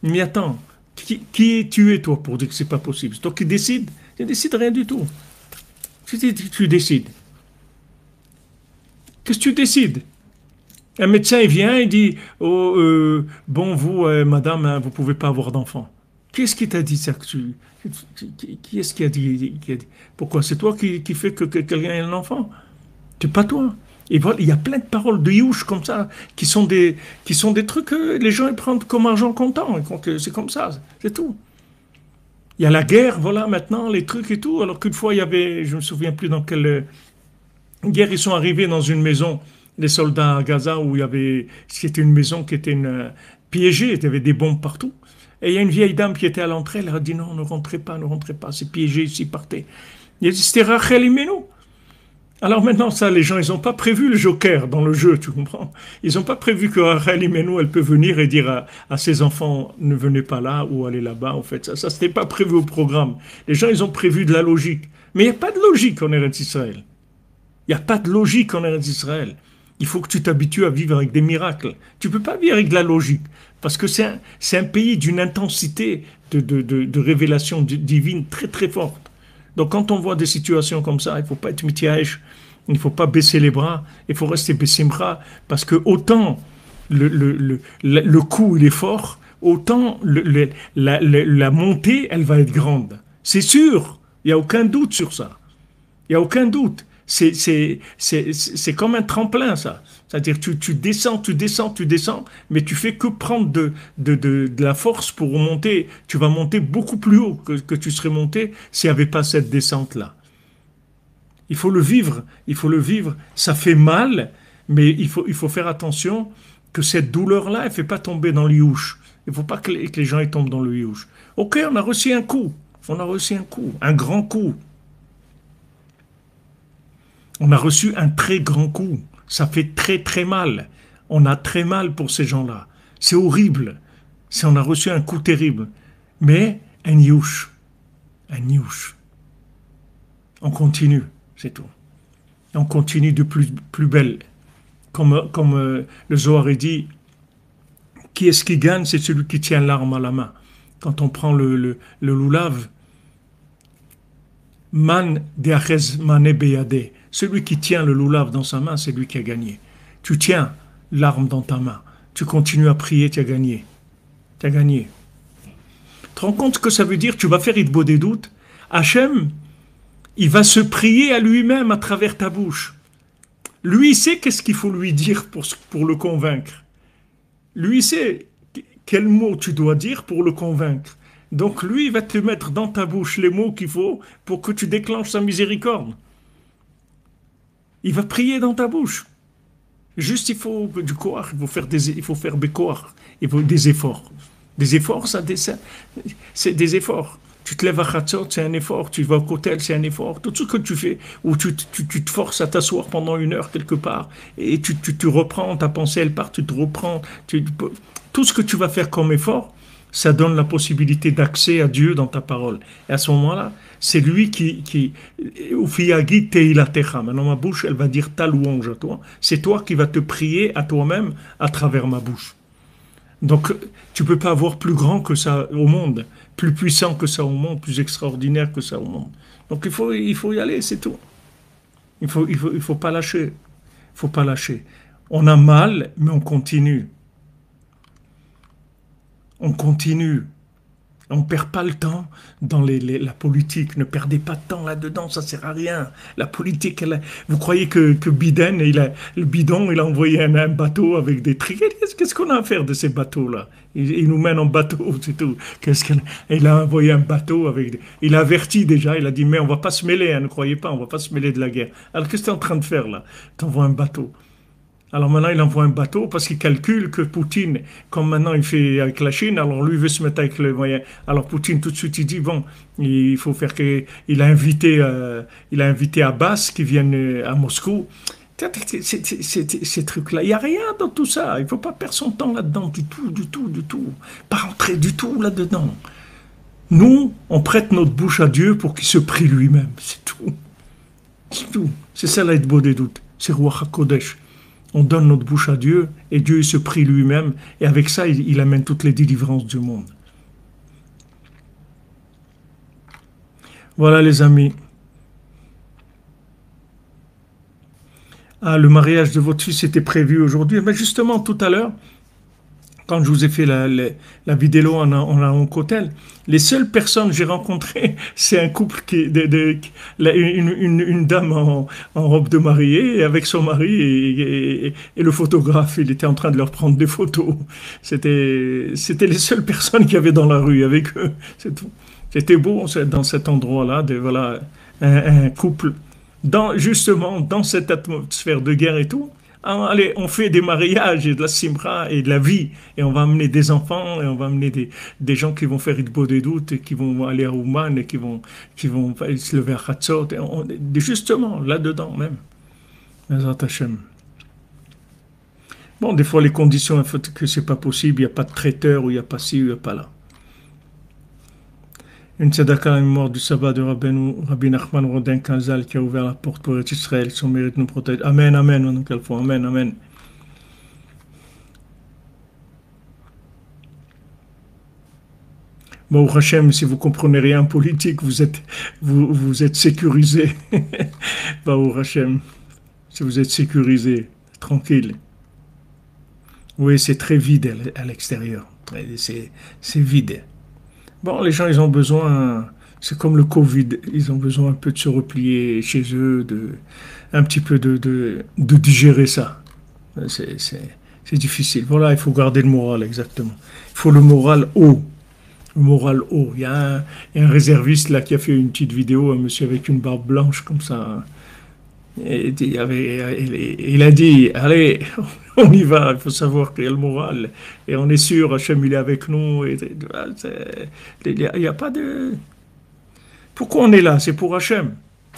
Mais attends, qui tu es toi pour dire que c'est pas possible? C'est toi qui décides? Tu ne décides rien du tout. Tu décides. Qu'est-ce que tu décides? Un médecin, il vient, il dit, oh, bon, vous, madame, hein, vous pouvez pas avoir d'enfant. Qu'est-ce qui t'a dit ça que qui est-ce qui a dit? Pourquoi? C'est toi qui fait que quelqu'un ait un enfant? C'est pas toi. Et voilà, il y a plein de paroles de Youch comme ça, qui sont des trucs que les gens ils prennent comme argent comptant. C'est comme ça, c'est tout. Il y a la guerre, voilà, maintenant, les trucs et tout. Alors qu'une fois, il y avait, je me souviens plus dans quelle guerre, ils sont arrivés dans une maison, les soldats à Gaza, où il y avait, c'était une maison qui était piégée, il y avait des bombes partout. Et il y a une vieille dame qui était à l'entrée, elle a dit non, ne rentrez pas, c'est piégé ici, partez. Il a dit c'était Rachel Imenu. Alors maintenant, ça, les gens, ils n'ont pas prévu le joker dans le jeu, tu comprends? Ils n'ont pas prévu que Rachel Imenu, elle peut venir et dire à ses enfants, ne venez pas là ou allez là-bas, en fait. Ça c'était pas prévu au programme. Les gens, ils ont prévu de la logique. Mais il n'y a pas de logique en Eretz Israël. Il n'y a pas de logique en Eretz Israël. Il faut que tu t'habitues à vivre avec des miracles. Tu ne peux pas vivre avec de la logique. Parce que c'est un pays d'une intensité de révélation divine très très forte. Donc quand on voit des situations comme ça, il ne faut pas être mitiaèche, il ne faut pas baisser les bras, il faut rester baisser les bras, parce que autant le coup il est fort, autant la montée elle va être grande. C'est sûr, il n'y a aucun doute sur ça. Il n'y a aucun doute. C'est comme un tremplin, ça. C'est-à-dire tu descends, tu descends, tu descends, mais tu fais que prendre de la force pour monter. Tu vas monter beaucoup plus haut que tu serais monté s'il n'y avait pas cette descente-là. Il faut le vivre, il faut le vivre. Ça fait mal, mais il faut faire attention que cette douleur-là, elle ne fait pas tomber dans le youch. Il ne faut pas que les gens ils tombent dans le youch. Ok, on a reçu un coup. On a reçu un coup, un grand coup. On a reçu un très grand coup. Ça fait très très mal. On a très mal pour ces gens-là. C'est horrible. On a reçu un coup terrible. Mais un youch. Un youch. On continue, c'est tout. On continue de plus belle. Comme le Zohar dit, qui est-ce qui gagne? C'est celui qui tient l'arme à la main. Quand on prend le loulav, man deachez mane beyade. Celui qui tient le loulav dans sa main, c'est lui qui a gagné. Tu tiens l'arme dans ta main. Tu continues à prier, tu as gagné. Tu as gagné. Tu te rends compte ce que ça veut dire? Tu vas faire Hitbo des doutes. Hachem, il va se prier à lui-même à travers ta bouche. Lui, il sait qu'est-ce qu'il faut lui dire pour le convaincre. Lui, il sait quel mot tu dois dire pour le convaincre. Donc lui, il va te mettre dans ta bouche les mots qu'il faut pour que tu déclenches sa miséricorde. Il va prier dans ta bouche. Juste, il faut du koach, il faut faire békoach, il faut des efforts. Des efforts, c'est des efforts. Tu te lèves à Khatsot, c'est un effort. Tu vas au kotel, c'est un effort. Tout ce que tu fais, ou tu te forces à t'asseoir pendant 1 heure quelque part, et tu reprends, ta pensée, elle part, tu te reprends. Tout ce que tu vas faire comme effort, ça donne la possibilité d'accès à Dieu dans ta parole. Et à ce moment-là, c'est lui qui maintenant ma bouche, elle va dire ta louange à toi. C'est toi qui vas te prier à toi-même à travers ma bouche. Donc, tu peux pas avoir plus grand que ça au monde, plus puissant que ça au monde, plus extraordinaire que ça au monde. Donc, il faut y aller, c'est tout. Il faut pas lâcher. Il faut pas lâcher. On a mal, mais on continue. On continue. On ne perd pas le temps dans la politique. Ne perdez pas de temps là-dedans, ça ne sert à rien. La politique, vous croyez que Biden, le bidon, il a envoyé un bateau avec des trucs. Qu'est-ce qu'on a à faire de ces bateaux-là? Il nous mène en bateau, c'est tout. Il a envoyé un bateau avec... Il a averti déjà, il a dit, mais on ne va pas se mêler, hein, ne croyez pas, on ne va pas se mêler de la guerre. Alors qu'est-ce que tu es en train de faire là? Tu envoies un bateau. Alors maintenant, il envoie un bateau parce qu'il calcule que Poutine, comme maintenant il fait avec la Chine, alors lui veut se mettre avec le moyen. Alors Poutine, tout de suite, il dit, bon, il faut faire que... Il a invité Abbas qui vienne à Moscou. Ces trucs-là, il n'y a rien dans tout ça. Il ne faut pas perdre son temps là-dedans, du tout, du tout, du tout. Pas rentrer du tout là-dedans. Nous, on prête notre bouche à Dieu pour qu'il se prie lui-même. C'est tout. C'est tout. C'est ça l'Hitbo des doutes. C'est Ruach HaKodesh. On donne notre bouche à Dieu et Dieu il se prie lui-même et avec ça il amène toutes les délivrances du monde. Voilà les amis. Ah, le mariage de votre fils était prévu aujourd'hui. Mais justement tout à l'heure, quand je vous ai fait la vidéo en hôtel, les seules personnes que j'ai rencontrées, c'est un couple une dame en robe de mariée avec son mari et le photographe. Il était en train de leur prendre des photos. C'était les seules personnes qu'il y avait dans la rue avec eux. C'est tout. C'était beau dans cet endroit-là, voilà, un couple justement dans cette atmosphère de guerre et tout. Ah, allez, on fait des mariages et de la simra et de la vie. Et on va amener des enfants et on va amener des gens qui vont faire Itbo des doutes et qui vont aller à Ouman et qui vont se lever à Hatzot. Justement, là-dedans même. Bezrat Hashem. Bon, des fois, les conditions font que c'est pas possible. Il n'y a pas de traiteur ou il n'y a pas ci ou il n'y a pas là. Une tzedaka en mémoire du sabbat de Rabbi Nachman Rodin Kanzal qui a ouvert la porte pour Israël. Son mérite nous protège. Amen, amen. Amen, amen. Bon, Hachem, si vous comprenez rien en politique, vous êtes sécurisé. Bon, Hachem, si vous êtes sécurisé, tranquille. Oui, c'est très vide à l'extérieur. C'est vide. Bon, les gens, ils ont besoin, c'est comme le Covid, ils ont besoin un peu de se replier chez eux, un petit peu de digérer ça. C'est difficile. Voilà, il faut garder le moral, exactement. Il faut le moral haut. Le moral haut. Il y a un réserviste là qui a fait une petite vidéo, un monsieur avec une barbe blanche comme ça. Et il a dit, allez, on y va, il faut savoir qu'il y a le moral. Et on est sûr, Hachem, il est avec nous. Il n'y a pas de... Pourquoi on est là? C'est pour Hachem.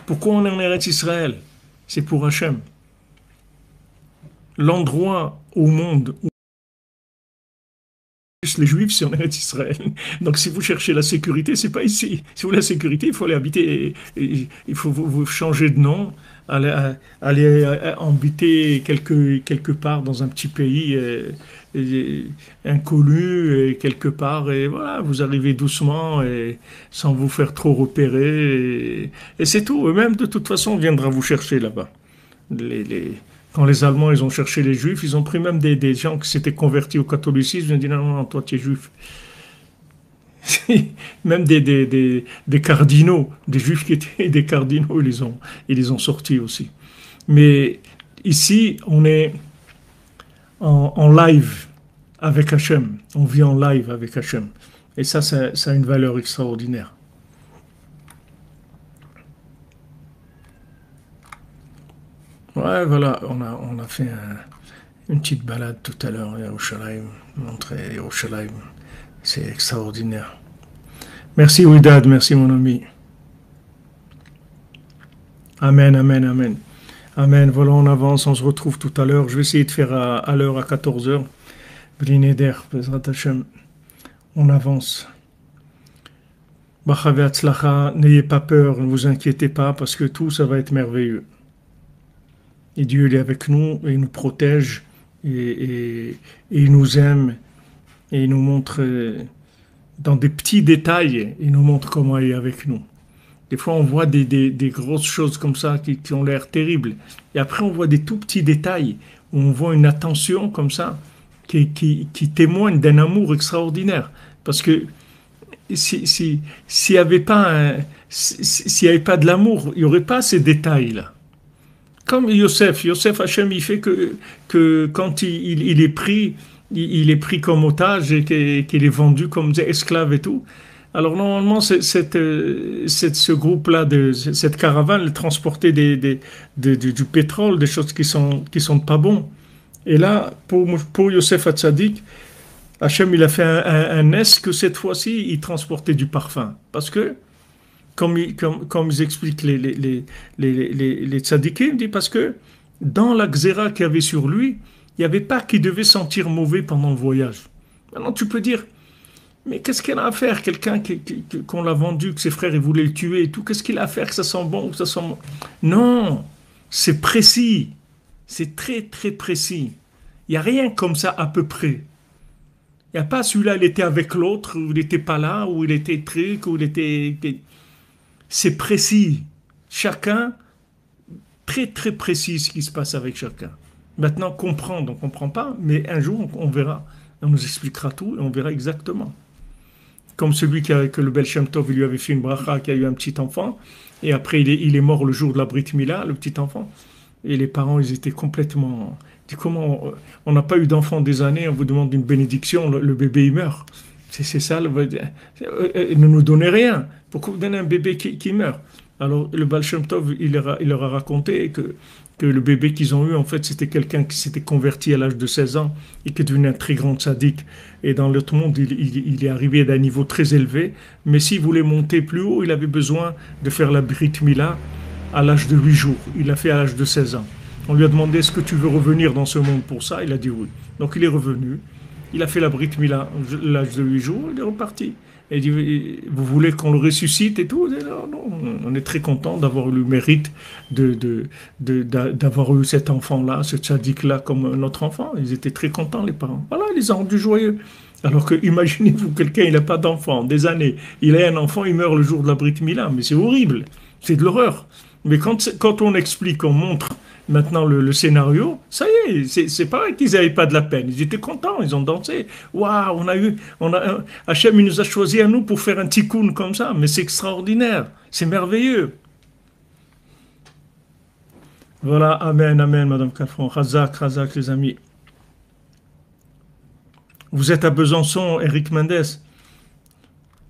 Pourquoi on est en Eretz Israël? C'est pour Hachem. L'endroit au monde où les Juifs, c'est en Eretz Israël. Donc si vous cherchez la sécurité, c'est pas ici. Si vous voulez la sécurité, il faut aller habiter, il faut vous changer de nom, aller habiter quelque part dans un petit pays inconnu, quelque part, et voilà, vous arrivez doucement et sans vous faire trop repérer, et c'est tout. Eux-mêmes, de toute façon, on viendra vous chercher là-bas. Quand les Allemands ils ont cherché les Juifs, ils ont pris même des gens qui s'étaient convertis au catholicisme. Ils ont dit non, non, toi tu es Juif. Même des cardinaux, des Juifs qui étaient des cardinaux, ils les ont sortis aussi. Mais ici, on est en live avec Hachem. On vit en live avec Hachem. Et ça a une valeur extraordinaire. Ouais, voilà, on a fait une petite balade tout à l'heure à Yerushalayim, montrer Yerushalayim. C'est extraordinaire. Merci Ouidad, merci mon ami. Amen, amen, amen. Amen, voilà, on avance, on se retrouve tout à l'heure. Je vais essayer de faire à l'heure à 14h. Brineder, Bezrat Hashem. On avance. Bachavé Hatzlacha, n'ayez pas peur, ne vous inquiétez pas, parce que tout, ça va être merveilleux. Et Dieu il est avec nous, et il nous protège, et il nous aime, et il nous montre dans des petits détails, il nous montre comment il est avec nous. Des fois, on voit des grosses choses comme ça qui ont l'air terribles. Et après, on voit des tout petits détails, où on voit une attention comme ça, qui témoigne d'un amour extraordinaire. Parce que s'il n'y avait pas de l'amour, il n'y aurait pas ces détails-là. Comme Yosef, Hachem, il fait que quand il est pris, il est pris comme otage et qu'il est vendu comme esclave et tout. Alors normalement, ce groupe-là, cette caravane, elle transportait du pétrole, des choses qui sont pas bons. Et là, pour Yosef Hatzadik, Hachem, il a fait un S que cette fois-ci, il transportait du parfum. Parce que comme ils expliquent les tzadikim, dit parce que dans la xéra qu'il y avait sur lui, il n'y avait pas qu'il devait sentir mauvais pendant le voyage. Maintenant, tu peux dire, mais qu'est-ce qu'il a à faire? Quelqu'un qu'on l'a vendu, que ses frères ils voulaient le tuer et tout, qu'est-ce qu'il a à faire que ça sent bon ou que ça sent bon? Non, c'est précis. C'est très, très précis. Il n'y a rien comme ça à peu près. Il n'y a pas celui-là, il était avec l'autre, ou il n'était pas là, ou il était truc, ou il était... C'est précis. Chacun, très très précis ce qui se passe avec chacun. Maintenant, comprendre, on ne comprend pas, mais un jour, on verra. On nous expliquera tout et on verra exactement. Comme celui que le Baal Shem Tov lui avait fait une bracha, qui a eu un petit enfant, et après il est mort le jour de la Brit Mila, le petit enfant. Et les parents, ils étaient complètement... Comment on n'a pas eu d'enfant des années, on vous demande une bénédiction, le bébé il meurt. C'est ça, ne nous donnez rien. Pourquoi vous donnez un bébé qui meurt? Alors le Baal Shem Tov, il leur a raconté que le bébé qu'ils ont eu, en fait, c'était quelqu'un qui s'était converti à l'âge de 16 ans et qui est devenu un très grand tzaddik. Et dans l'autre monde, il est arrivé d'un niveau très élevé. Mais s'il voulait monter plus haut, il avait besoin de faire la Brit Mila à l'âge de 8 jours. Il l'a fait à l'âge de 16 ans. On lui a demandé, est-ce que tu veux revenir dans ce monde pour ça? Il a dit oui. Donc il est revenu. Il a fait la Brit Mila à l'âge de 8 jours. Il est reparti. Et il dit, vous voulez qu'on le ressuscite et tout? Non, non, on est très content d'avoir eu le mérite d'avoir eu cet enfant-là, ce tzaddik-là comme notre enfant. Ils étaient très contents, les parents. Voilà, ils les ont rendus joyeux. Alors que, imaginez-vous, quelqu'un, il n'a pas d'enfant, des années. Il a un enfant, il meurt le jour de la Brit Mila. Mais c'est horrible. C'est de l'horreur. Mais quand on explique, on montre maintenant le scénario, ça y est, c'est pareil qu'ils n'avaient pas de la peine. Ils étaient contents, ils ont dansé. Waouh, Hachem, il nous a choisi à nous pour faire un tikkun comme ça, mais c'est extraordinaire, c'est merveilleux. Voilà, amen, amen, Madame Calfon. Razak, Razak, les amis. Vous êtes à Besançon, Eric Mendes.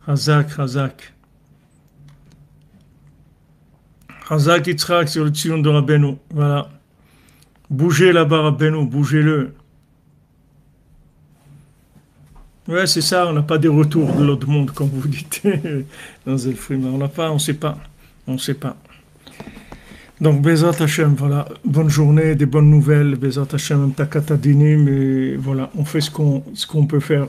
Razak, Razak. Razak Yitzhak sur le Tzion de Rabbeinu. Voilà. Bougez là-bas, Rabbeinu, bougez-le. Ouais, c'est ça, on n'a pas des retours de l'autre monde, comme vous dites. Dans Zelfrim, on n'a pas, on ne sait pas. On ne sait pas. Donc, Bezat Hashem, voilà. Bonne journée, des bonnes nouvelles. Bezat Hashem, Takatadinim. Et voilà, on fait ce qu'on peut faire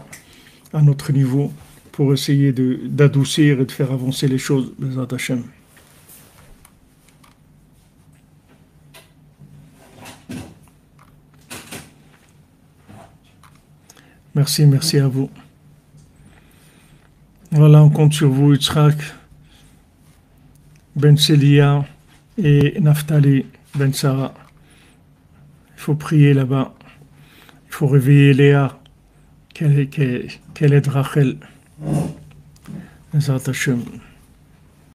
à notre niveau pour essayer d'adoucir et de faire avancer les choses. Bezat Hashem. Merci, merci à vous. Voilà, on compte sur vous, Yitzhak, Ben Celia et Naftali, Ben Sarah. Il faut prier là-bas. Il faut réveiller Léa, qu'elle aide Rachel. Bezat Hashem.